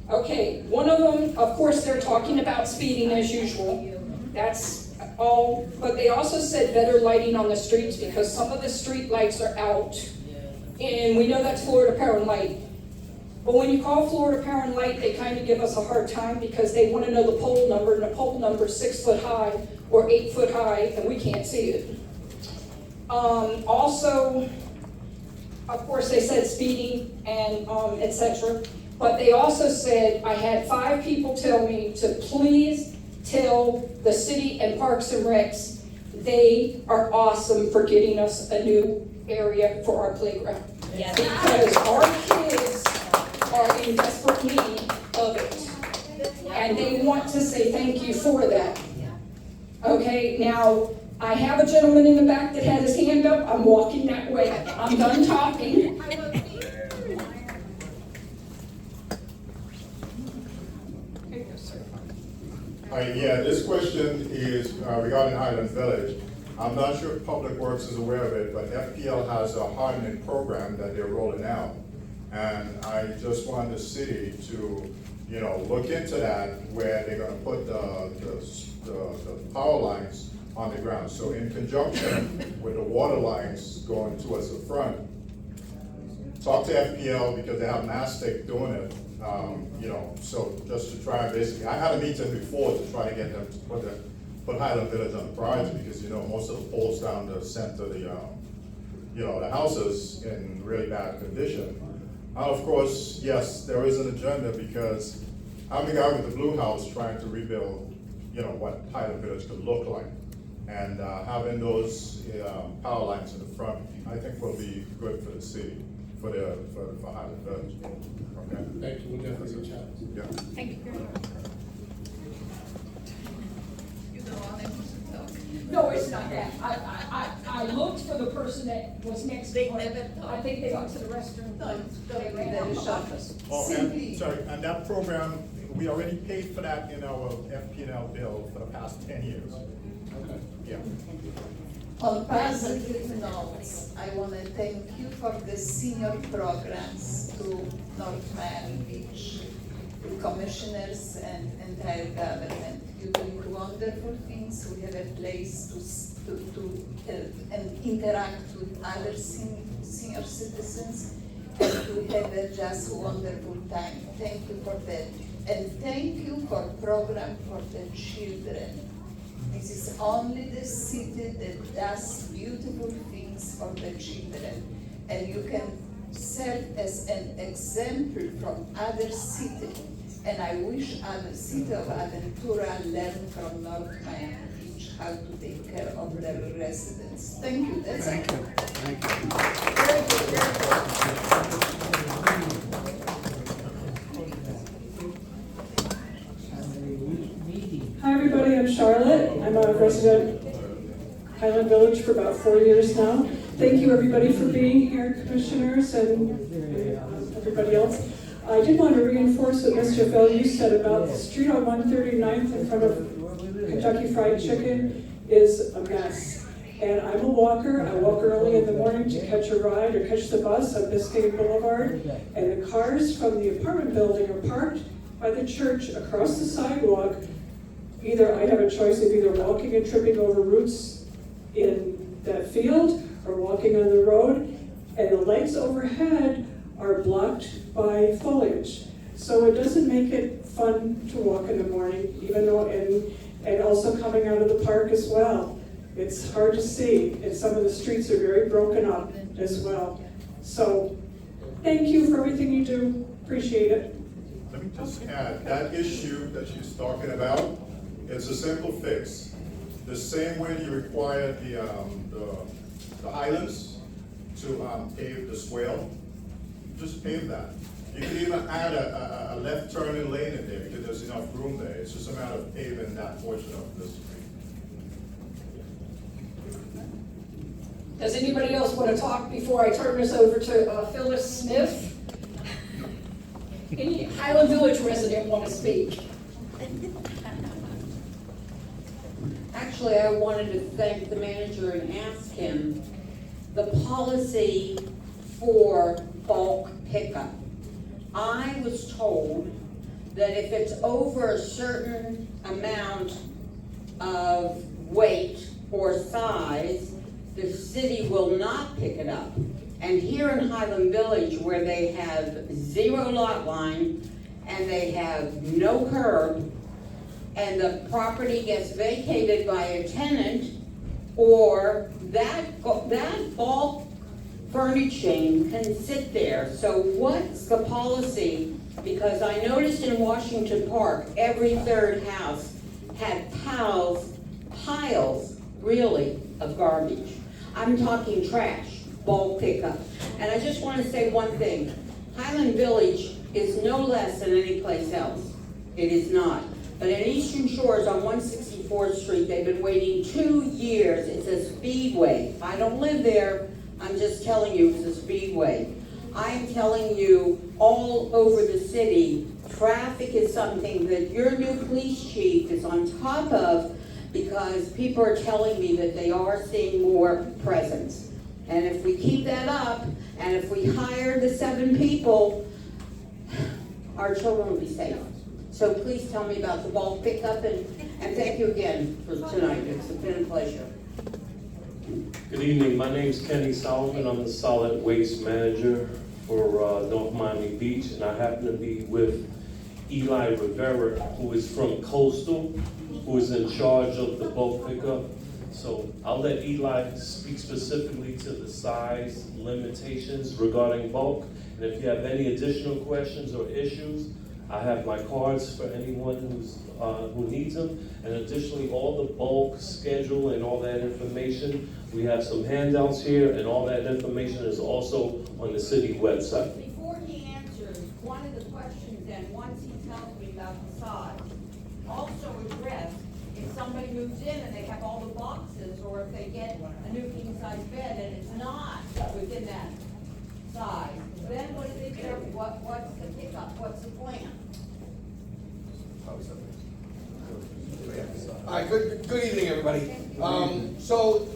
Okay, one of them, of course, they're talking about speeding as usual. That's all, but they also said better lighting on the streets because some of the street lights are out. And we know that's Florida Power and Light. But when you call Florida Power and Light, they kind of give us a hard time because they want to know the pole number, and the pole number is 6 foot high or 8 foot high, and we can't see it. Also, of course, they said speeding and etc. But they also said, I had 5 people tell me to please tell the city and Parks and Recs they are awesome for getting us a new area for our playground. Yes. Because our kids are in desperate need of it. And they want to say thank you for that. Okay, now, I have a gentleman in the back that had his hand up. I'm walking that way. I'm done talking. Yeah, this question is regarding Highland Village. I'm not sure if Public Works is aware of it, but FPL has a hardening program that they're rolling out. And I just want the city to, look into that where they're gonna put the power lines on the ground. So in conjunction with the water lines going towards the front, talk to FPL because they have Mastic doing it. So just to try and basically, I had a meeting before to try to get them to put Highland Village on the priority because, most of the poles down the center, the houses in really bad condition. And of course, yes, there is an agenda because I'm the guy with the blue house trying to rebuild, what Highland Village could look like. And having those power lines in the front, I think will be good for the city, for Highland Village. Okay. Thank you. We'll definitely chat. Yeah. Thank you very much. You know all that should talk. No, it's not that. I looked for the person that was next They door. never talk. I think they went to the restroom. No, it's They totally ran very out of short. office. Oh, and, sorry, and that program, we already paid for that in our FP&L bill for the past 10 years. Okay. Yeah. On positive notes, I want to thank you for the senior programs to North Miami Beach, the commissioners and entire government. You're doing wonderful things. We have a place to and interact with other senior citizens, and we have a just wonderful time. Thank you for that. And thank you for program for the children. This is only the city that does beautiful things for the children. And you can serve as an example from other cities. And I wish other city of Aventura learn from North Miami Beach how to take care of their residents. Thank you. That's all. Thank you. Very good, very good. resident Highland Village for about 4 years now. Thank you everybody for being here, commissioners and everybody else. I did want to reinforce what Mr. Villard said about the street on 139th in front of Kentucky Fried Chicken is a mess. And I'm a walker. I walk early in the morning to catch a ride or catch the bus on Biscayne Boulevard. And the cars from the apartment building are parked by the church across the sidewalk. Either I have a choice of either walking and tripping over roots in that field or walking on the road. And the lights overhead are blocked by foliage. So it doesn't make it fun to walk in the morning, even though, and also coming out of the park as well. It's hard to see, and some of the streets are very broken up as well. So, thank you for everything you do. Appreciate it. Let me just add, that issue that she's talking about, it's a simple fix. The same way you require the Highlands to pave the swale, just pave that. You can even add a left turning lane in there because there's enough room there. It's just a matter of paving that portion of the street. Does anybody else want to talk before I turn this over to Phyllis Smith? Any Highland Village resident want to speak? Actually, I wanted to thank the manager and ask him the policy for bulk pickup. I was told that if it's over a certain amount of weight or size, the city will not pick it up. And here in Highland Village, where they have 0 lot line and they have no curb, and the property gets vacated by a tenant, or that bulk furnishing can sit there. So what's the policy? Because I noticed in Washington Park, every third house had piles, really, of garbage. I'm talking trash, bulk pickup. And I just want to say one thing. Highland Village is no less than any place else. It is not. But in Eastern Shores on 164th Street, they've been waiting 2 years. It's a speedway. I don't live there. I'm just telling you it's a speedway. I'm telling you all over the city, traffic is something that your new police chief is on top of, because people are telling me that they are seeing more presence. And if we keep that up, and if we hire the 7 people, our children will be safe. So please tell me about the bulk pickup, and thank you again for tonight. It's been a pleasure. Good evening, my name is Kenny Solomon. I'm the solid waste manager for North Miami Beach, and I happen to be with Eli Rivera, who is from Coastal, who is in charge of the bulk pickup. So I'll let Eli speak specifically to the size limitations regarding bulk. And if you have any additional questions or issues, I have my cards for anyone who needs them. And additionally, all the bulk schedule and all that information, we have some handouts here, and all that information is also on the city website. Before he answers one of the questions, and once he tells me about the size, also address if somebody moves in and they have all the boxes, or if they get a new king-size bed and it's not within that size, then what do they do? What's the pickup? What's the plan? All right, good evening, everybody. So,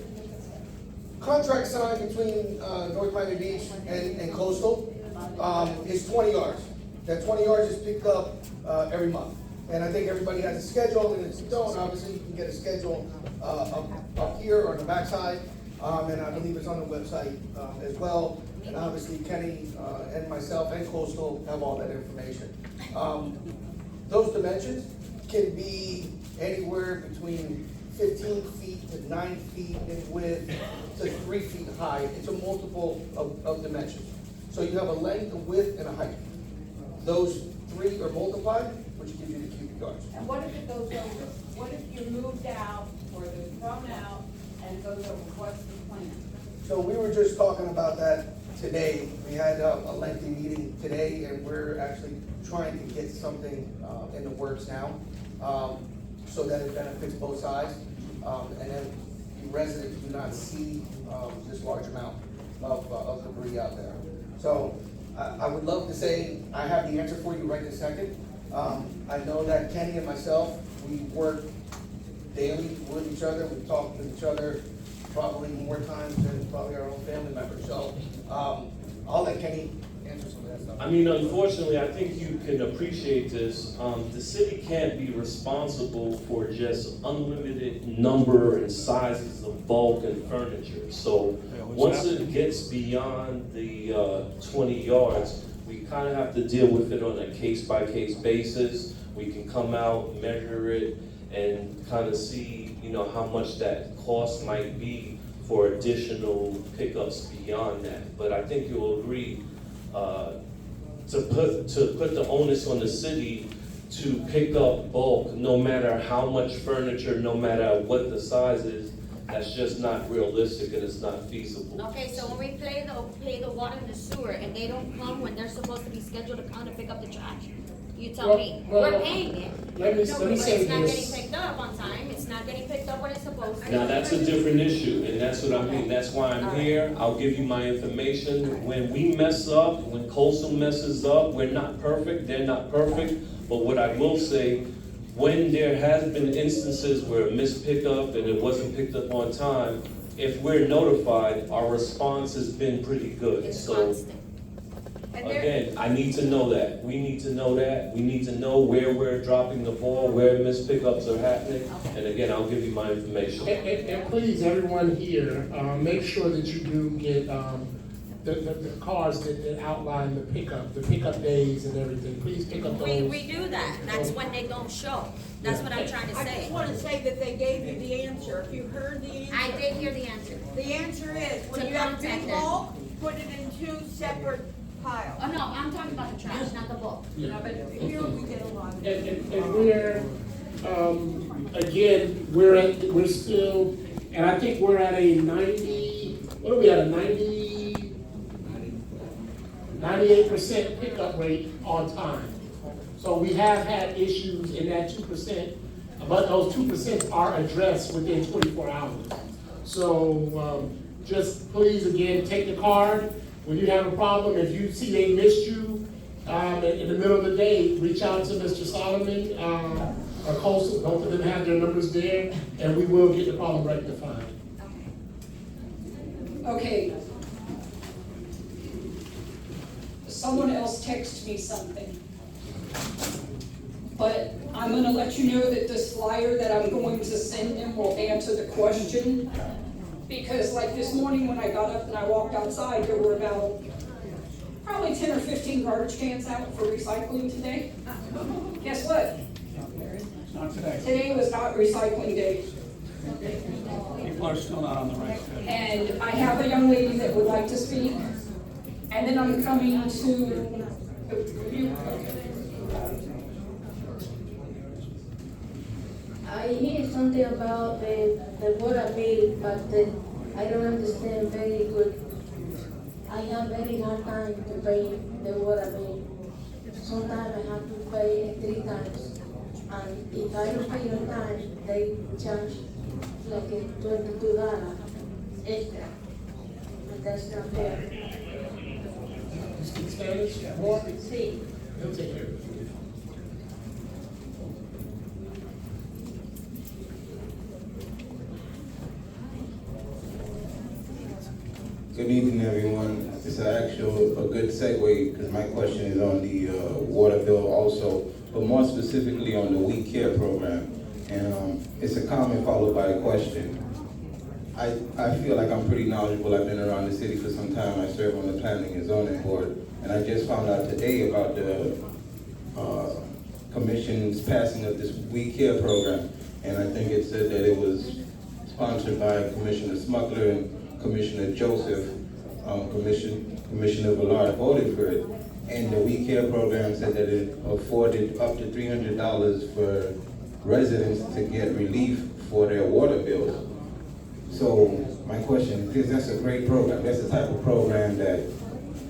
contract signed between North Miami Beach and Coastal is 20 yards. That 20 yards is picked up every month. And I think everybody has a schedule, and if you don't, obviously you can get a schedule up here or on the backside. And I believe it's on the website as well. And obviously Kenny and myself and Coastal have all that information. Those dimensions can be anywhere between 15 feet to 9 feet in width to 3 feet high. It's a multiple of dimensions. So you have a length, a width, and a height. Those 3 are multiplied, which gives you the cubic yards. And what if it goes over? What if you're moved out, or they're thrown out, and it goes over? What's the plan? So we were just talking about that today. We had a lengthy meeting today, and we're actually trying to get something in the works now, so that it benefits both sides. and then the residents do not see this large amount of debris out there. So I would love to say I have the answer for you right this second. I know that Kenny and myself, we work daily with each other. We talk with each other probably more times than probably our own family members. So I'll let Kenny answer some of that stuff. I mean, unfortunately, I think you can appreciate this. The city can't be responsible for just unlimited number and sizes of bulk and furniture. So once it gets beyond the 20 yards, we kind of have to deal with it on a case-by-case basis. We can come out, measure it, and kind of see, you know, how much that cost might be for additional pickups beyond that. But I think you'll agree to put the onus on the city to pick up bulk, no matter how much furniture, no matter what the size is. That's just not realistic and it's not feasible. Okay, so when we pay the water and the sewer and they don't come when they're supposed to be scheduled to come to pick up the trash, you tell me, we're paying it. Let me But say it's not this. getting picked up on time, it's not getting picked up when it's supposed to. Now, that's a different issue, and that's what I mean. That's why I'm here. I'll give you my information. When we mess up, when Coastal messes up, we're not perfect, they're not perfect. But what I will say, when there has been instances where a missed pickup and it wasn't picked up on time, if we're notified, our response has been pretty good. So, again, I need to know that. We need to know that. We need to know where we're dropping the ball, where missed pickups are happening. And again, I'll give you my information. And please, everyone here, make sure that you do get the cards that outline the pickup days and everything. Please pick up those. We do that, that's when they don't show. That's what I'm trying to I say. just want to say that they gave you the answer. If you heard the answer. I did hear the answer. The answer is, when To you have contact big them. bulk, put it in two separate piles. Oh, no, I'm talking about the trash, not the bulk. No, but here we get a lot of. And we're, again, we're still, and I think we're at a 98% pickup rate on time. So we have had issues in that 2%, but those 2% are addressed within 24 hours. So just please, again, take the card. When you have a problem, if you see they missed you in the middle of the day, reach out to Mr. Solomon or Coastal. Both of them have their numbers there, and we will get the problem rectified. Okay. Someone else texted me something. But I'm gonna let you know that this flyer that I'm going to send them will answer the question. Because like this morning when I got up and I walked outside, there were about probably 10 or 15 garbage cans out for recycling today. Guess what? Not today. Today was not recycling day. People are still not on the right schedule. And I have a young lady that would like to speak. And then I'm coming to I hear something about the water bill, but I don't understand very good. I have very hard time to pay the water bill. Sometimes I have to pay 3 times. And if I don't pay on time, they charge like $22 extra. And that's not fair. You speak Spanish? More? Sí. He'll take care of it. Good evening, everyone. It's actually a good segue because my question is on the water bill also, but more specifically on the We Care program. And it's a comment followed by a question. I feel like I'm pretty knowledgeable. I've been around the city for some time. I serve on the planning and zoning board. And I just found out today about the commission's passing of this We Care program. And I think it said that it was sponsored by Commissioner Smukler and Commissioner Joseph. Commissioner Villard voted for it. And the We Care program said that it afforded up to $300 for residents to get relief for their water bills. So my question is, that's a great program. That's the type of program that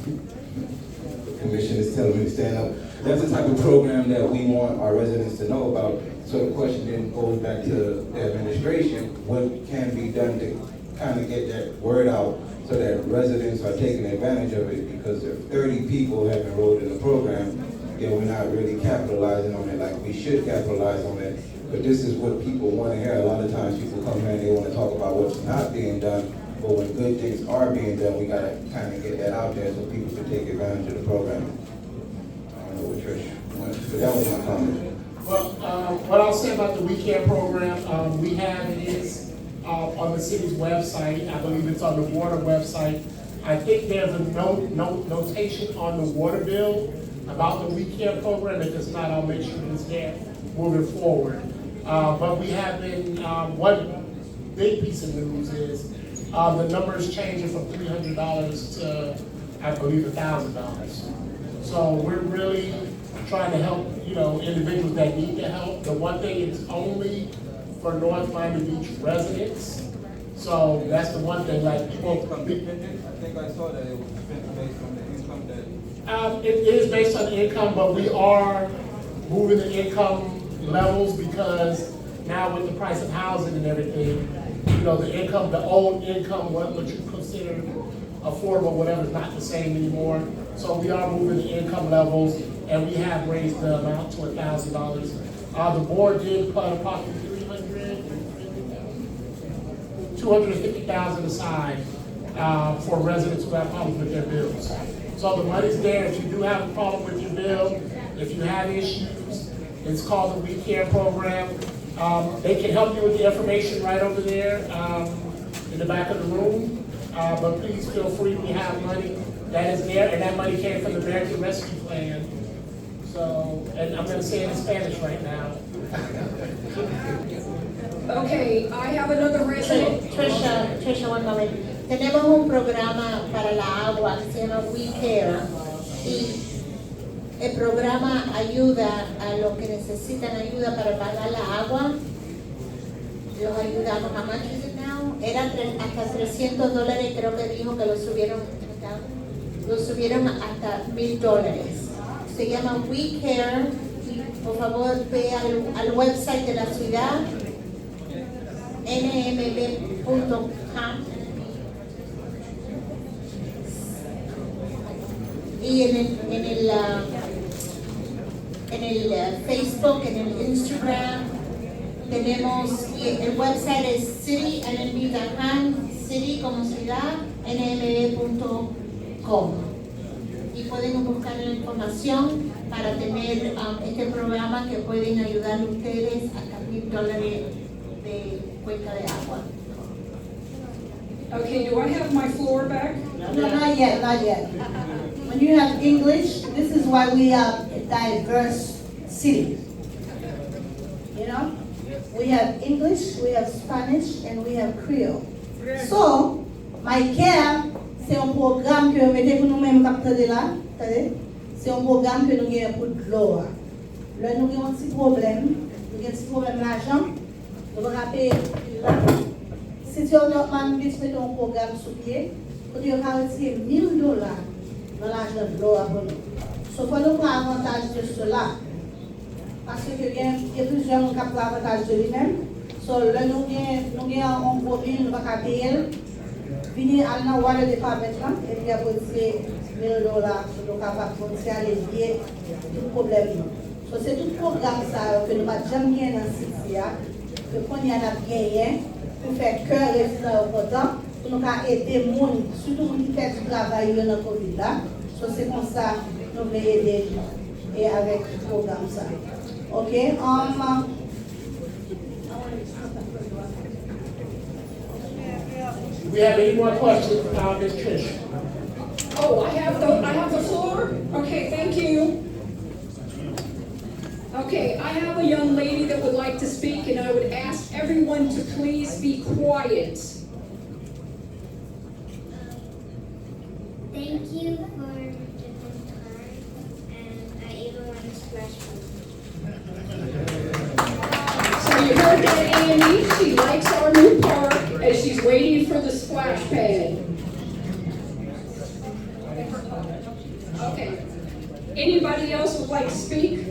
the commission is telling me to stand up. That's the type of program that we want our residents to know about. So the question then goes back to the administration, what can be done to kind of get that word out so that residents are taking advantage of it? Because if 30 people have enrolled in the program, then we're not really capitalizing on it like we should capitalize on it. But this is what people want to hear. A lot of times people come here and they want to talk about what's not being done, but when good things are being done, we got to kind of get that out there so people can take advantage of the program. I don't know what Trish wants, but that was my comment. Well, what I'll say about the We Care program, we have it is on the city's website. I believe it's on the water website. I think there's a notation on the water bill about the We Care program. If it's not, I'll make sure it's there moving forward. But we have been, one big piece of news is the number is changing from $300 to, I believe, $1,000. So we're really trying to help, individuals that need the help. The one thing is only for North Miami Beach residents. So that's the one thing, like people. I think I saw that it was based on the income that. It is based on income, but we are moving the income levels because now with the price of housing and everything, the income, the old income, what you consider affordable, whatever, is not the same anymore. So we are moving the income levels, and we have raised the amount to $1,000. The board did put approximately $250,000 aside for residents who have problems with their bills. So the money's there. If you do have a problem with your bill, if you have issues, it's called the We Care program. They can help you with the information right over there in the back of the room. But please feel free, we have money that is there, and that money came from the American Rescue Plan. So, and I'm going to say it in Spanish right now. Okay, I have another resident. Trisha, one moment. Tenemos un programa para la agua que se llama We Care y el programa ayuda a los que necesitan ayuda para pagar la agua. Los ayudamos. How much is it now? Era hasta $300, creo que dijo que lo subieron hasta $1,000. Se llama We Care. Por favor, ve al website de la ciudad, nmb.com. Y en el Facebook, en el Instagram, tenemos, y el website es citynmb.com, city como ciudad, nmb.com. Y pueden buscar la información para tener este programa que pueden ayudar a ustedes hasta $1,000 de cuenta de agua. Okay, do I have my floor back? No, not yet. When you have English, this is why we are a diverse city. We have English, we have Spanish, and we have Creole. So, My Care, c'est un programme que mettez pour nous-mêmes capter là, c'est un programme que nous avons pour de l'eau. Là, nous avons un petit problème, d'argent, nous allons rappeler là. Si tu as un programme sous pied, vous devez retirer $1,000 dans l'argent de l'eau à vous. Sauf que nous prenons avantage de cela. Parce qu'il y a plusieurs gens qui ont l'avantage de lui-même. So, là, nous avons un problème, nous ne pouvons pas payer. Venir à la Water Department et puis après c'est $1,000 pour nous capables de alléger tout problème. So, c'est tout programme ça que nous n'avons jamais gagné dans ce site, que qu'on y a gagné pour faire cœur résident au content, pour nous aider les gens, surtout les gens qui font du travail dans le Covid là. So, c'est comme ça que nous voulons aider et avec le programme ça. Ok? Do we have any more questions for Ms. Trish? Oh, I have the floor? Okay, thank you. Okay, I have a young lady that would like to speak, and I would ask everyone to please be quiet. Thank you for the time, and I even want to splash you. So you heard that, Annie? She likes our new park, and she's waiting for the splash pad. Okay. Anybody else would like to speak?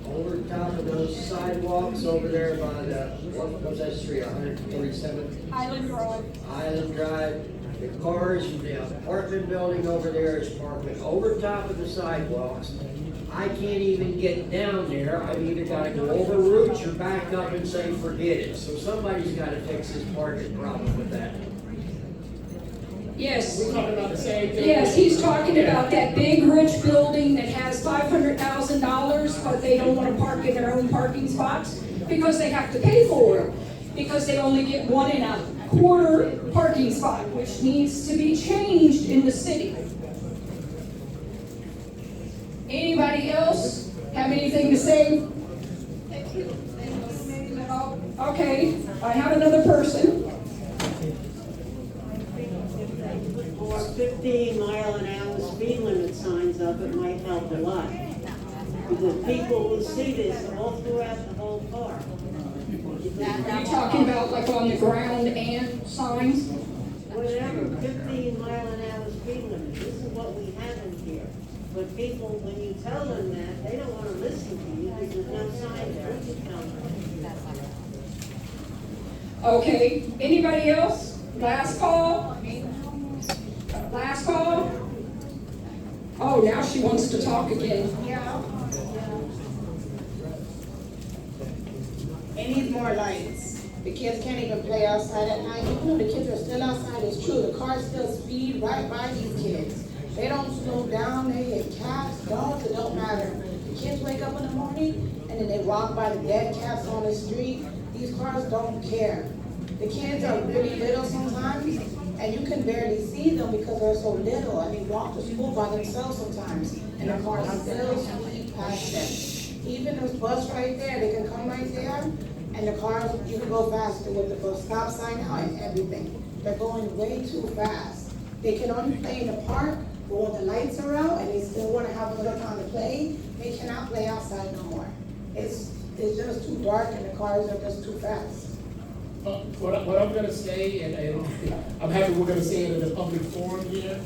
over the top of those sidewalks over there by the, what was that street, 147? Highland Drive. Island Drive. The cars, the apartment building over there is parking over top of the sidewalks. I can't even get down there. I've either got to go over roots or back up and say, forget it. So somebody's got to fix this parking problem with that. Yes. We're talking about the same thing. Yes, he's talking about that big rich building that has $500,000, but they don't want to park in their own parking spots because they have to pay for it. Because they only get 1 1/4 parking spot, which needs to be changed in the city. Anybody else have anything to say? Okay, I have another person. Or 15-mile-an-hour speed limit signs up, it might help a lot. Because people will see this all throughout the whole park. Are you talking about like on the ground and signs? Whatever, 15-mile-an-hour speed limit, this is what we have in here. But people, when you tell them that, they don't want to listen to you because there's no sign there to tell them. Okay, anybody else? Last call? Last call? Oh, now she wants to talk again. They need more lights. The kids can't even play outside at night. Even though the kids are still outside, it's true. The cars still speed right by these kids. They don't slow down. They hit cats, dogs, it don't matter. The kids wake up in the morning and then they walk by the dead cats on the street. These cars don't care. The kids are really little sometimes, and you can barely see them because they're so little, and they walk to school by themselves sometimes, and the cars still speed past them. Even this bus right there, they can come right there, and the cars, you can go faster with the bus stop sign now and everything. They're going way too fast. They can only play in the park, but when the lights are out and they still want to have a little time to play, they cannot play outside no more. It's just too dark and the cars are just too fast. What I'm gonna say, and I'm happy we're gonna say it in a public forum here,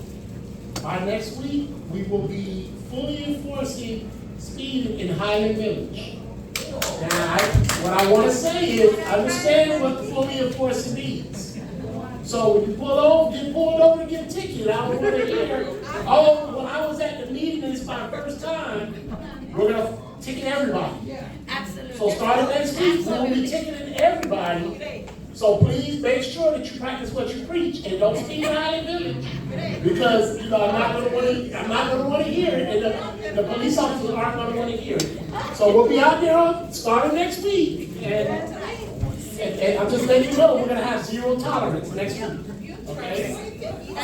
by next week, we will be fully enforcing speeding in Highland Village. Now, what I wanna say is, understand what fully enforcing means. So when you get pulled over to get a ticket, I don't wanna hear, oh, when I was at the meeting, and it's my first time, we're gonna ticket everybody. Absolutely. So starting next week, we'll be ticketing everybody. So please make sure that you practice what you preach and don't speak in Highland Village. Because, I'm not gonna wanna hear it, and the police officers aren't gonna wanna hear it. So we'll be out there starting next week. And I'm just letting you know, we're gonna have 0 tolerance next week. Okay? I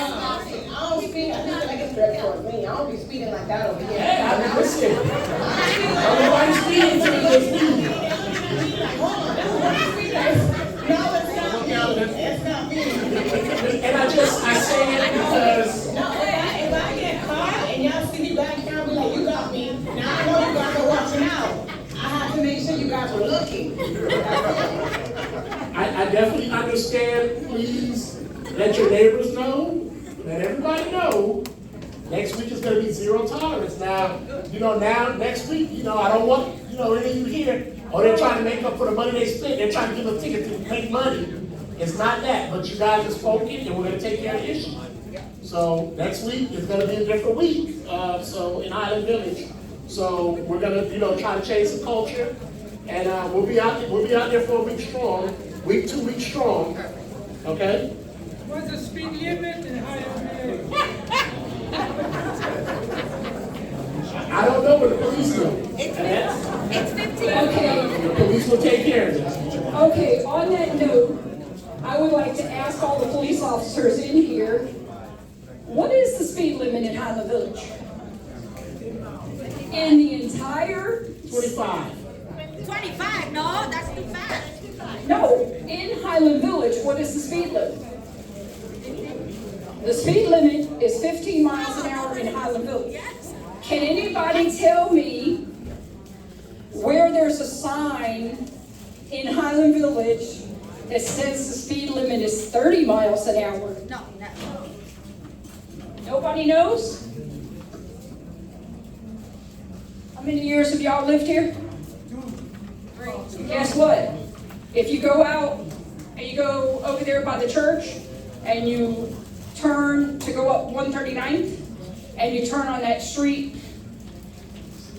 don't speed, I think I get direct towards me. I don't be speeding like that over here. Hey, I'm listening. Everybody's speeding to me. It's not me. And I say it because. No, if I get caught and y'all see me back here, I'll be like, you got me. Now I know you guys are watching out. I have to make sure you guys are looking. I definitely understand. Please let your neighbors know, let everybody know. Next week is going to be 0 tolerance. Now, next week, I don't want, any of you here, they're trying to make up for the money they spent. They're trying to give a ticket to make money. It's not that, but you guys have spoken, and we're going to take care of the issue. So next week is going to be a different week. So in Highland Village, so we're going to, try to change the culture, and we'll be out there for a week strong, 2 weeks strong. Okay. What's the speed limit in Highland Village? I don't know, but the police do. It's 15. Okay. The police will take care of it. Okay, on that note, I would like to ask all the police officers in here, what is the speed limit in Highland Village? In the entire? 25. 25, no, that's too fast. No, in Highland Village, what is the speed limit? The speed limit is 15 miles an hour in Highland Village. Can anybody tell me where there's a sign in Highland Village that says the speed limit is 30 miles an hour? No. Nobody knows? How many years have y'all lived here? Guess what? If you go out and you go over there by the church and you turn to go up 139th and you turn on that street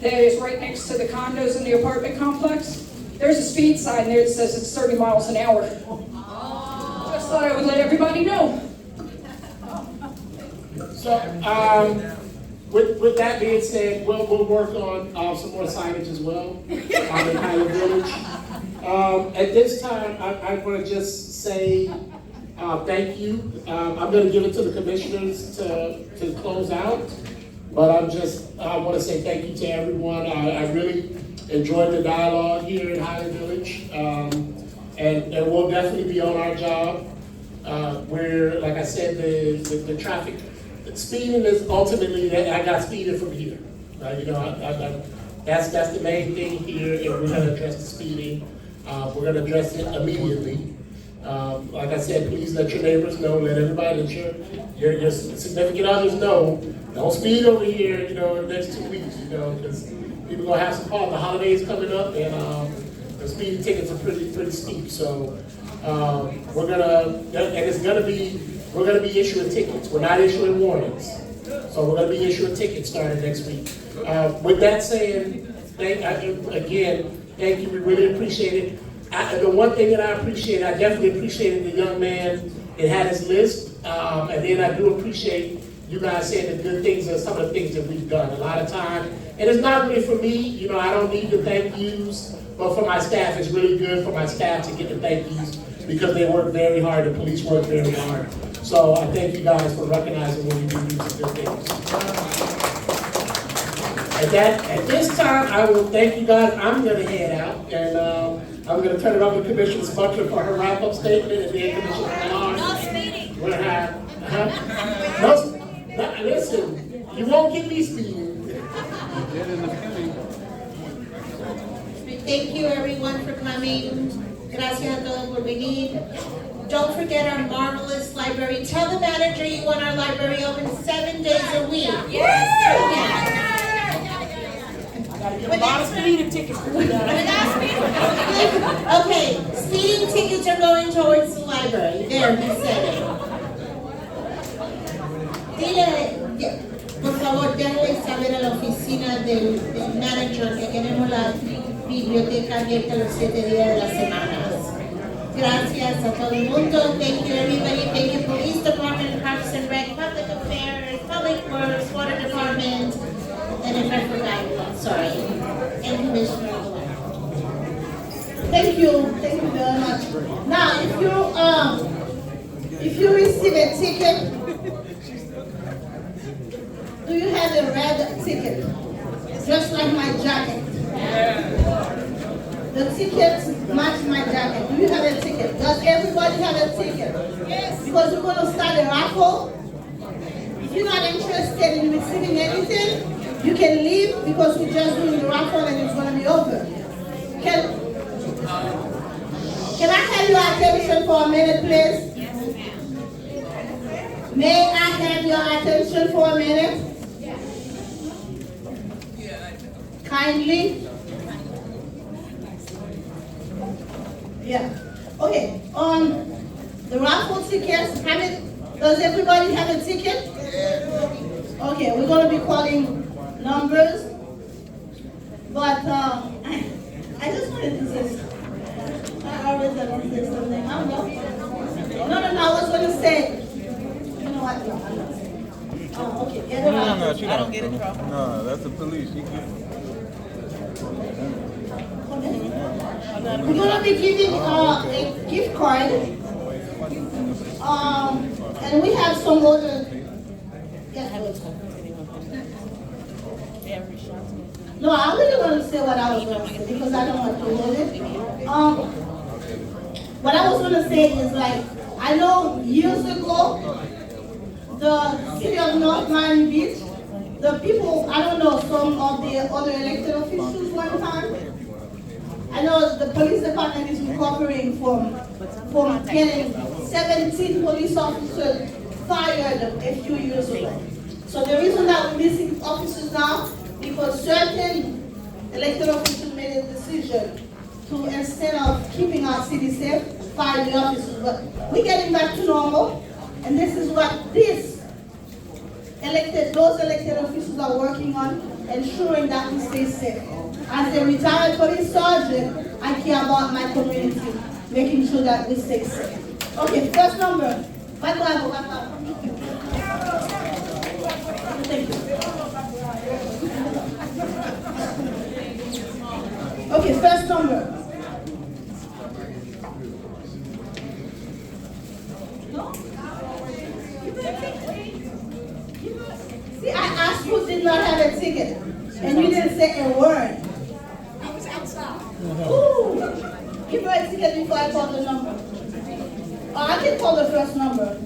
that is right next to the condos in the apartment complex, there's a speed sign there that says it's 30 miles an hour. Just thought I would let everybody know. So, with that being said, we'll work on some more signage as well in Highland Village. At this time, I want to just say thank you. I'm going to give it to the commissioners to close out, but I want to say thank you to everyone. I really enjoyed the dialogue here in Highland Village, and we'll definitely be on our job. Where, like I said, the traffic. Speeding is ultimately that I got speeding from here. That's the main thing here, and we're going to address the speeding. We're going to address it immediately. Like I said, please let your neighbors know, let everybody, let your significant others know. Don't speed over here, in the next 2 weeks, because people are going to have some fun. The holidays coming up, and the speeding tickets are pretty steep. So we're going to be issuing tickets. We're not issuing warnings. So we're going to be issuing tickets starting next week. With that said, thank you. We really appreciate it. The one thing that I definitely appreciated the young man that had his list. And then I do appreciate you guys saying the good things and some of the things that we've done. A lot of time, and it's not really for me, I don't need the thank yous, but for my staff, it's really good for my staff to get the thank yous because they work very hard, the police work very hard. So I thank you guys for recognizing when we do these good things. At this time, I will thank you guys. I'm going to head out, and I'm going to turn it over to Commissioner Smukler for her wrap-up statement, and then Commissioner Villard. No speeding. We're going to have, listen, you won't get me speeding. Thank you everyone for coming. Gracias a todos por venir. Don't forget our marvelous library. Tell the manager you want our library open 7 days a week. Yes! I gotta give a lot of speeding tickets. Okay, speeding tickets are going towards the library. There, he said it. Dile, por favor, déjale saber a la oficina del manager que queremos la biblioteca abierta los 7 días de la semana. Gracias a todo el mundo. Thank you everybody. Thank you Police Department, Parks and Rec, Public Affairs, Public Works, Water Department, and if I forgot, I'm sorry. And Commissioner Villard. Thank you very much. Now, if you receive a ticket, do you have a red ticket? Just like my jacket. The tickets match my jacket. Do you have a ticket? Does everybody have a ticket? Yes. Because we're going to start a raffle. If you're not interested in receiving anything, you can leave because we're just doing the raffle and it's going to be over. Can I have your attention for a minute, please? Yes, ma'am. May I have your attention for a minute? Kindly. Yeah. Okay. The raffle tickets. Does everybody have a ticket? Okay. We're going to be calling numbers, but I just wanted to say. I always have to say something. I don't know. No. I was going to say. You know what? No, I'm not saying. Oh, okay. No, she don't get in trouble. No, that's the police. She We're going to be giving a gift card, and we have some other. No, I really want to say what I was going to say because I don't want to lose it. What I was going to say is I know years ago, the city of North Miami Beach, the people, I don't know, some of the other elected officials one time, I know the police department is recovering from getting 17 police officers fired a few years ago. So the reason that we're missing officers now, because certain elected officials made a decision to, instead of keeping our city safe, fire the officers. But we're getting back to normal, and this is what those elected officials are working on, ensuring that we stay safe. As a retired police sergeant, I care about my community, making sure that we stay safe. Okay, first number. Thank you. Okay, first number. No? See, I asked who did not have a ticket, and you didn't say a word. I was outside. Ooh, give her a ticket before I call the number. Oh, I can call the first number.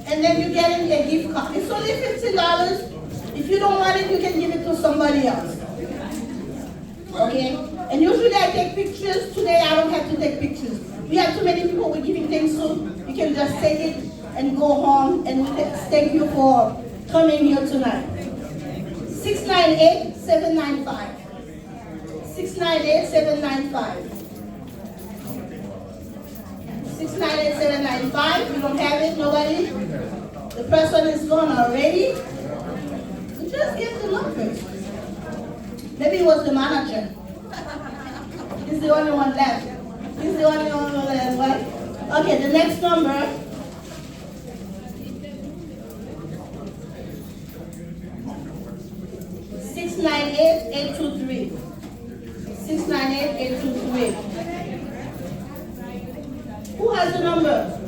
And then you're getting a gift card. It's only $50. If you don't want it, you can give it to somebody else. Okay? And usually I take pictures. Today I don't have to take pictures. We have too many people we're giving things to. You can just take it and go home. And thank you for coming here tonight. 698-795. 698-795. 698-795. You don't have it, nobody? The person is gone already? We just get the numbers. Maybe it was the manager. He's the only one left. He's the only one left, right? Okay, the next number. $698-823. 698-823. Who has the number?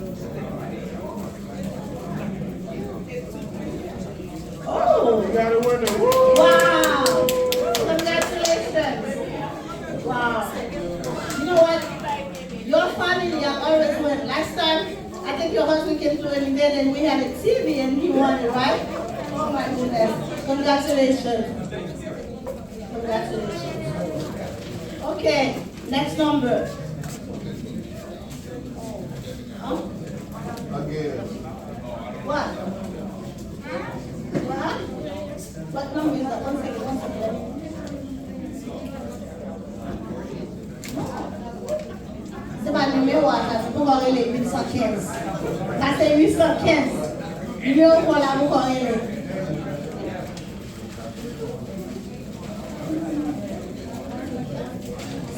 Oh! You got a winner. Wow! Congratulations! Wow! You know what? Your family are always winning. Last time, I think your husband came to an event and we had a TV and he won it, right? Oh my goodness. Congratulations. Congratulations. Okay, next number. Again. What? What? What number is that? One second. C'est pas le numéro à ça, c'est pour voir les 815. Ça c'est 815. Numéro pour la vous corriger.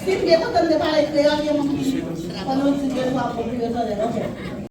Si vous êtes content de parler créole, il y a mon petit. On nous dit que vous avez propriétaire. Ok.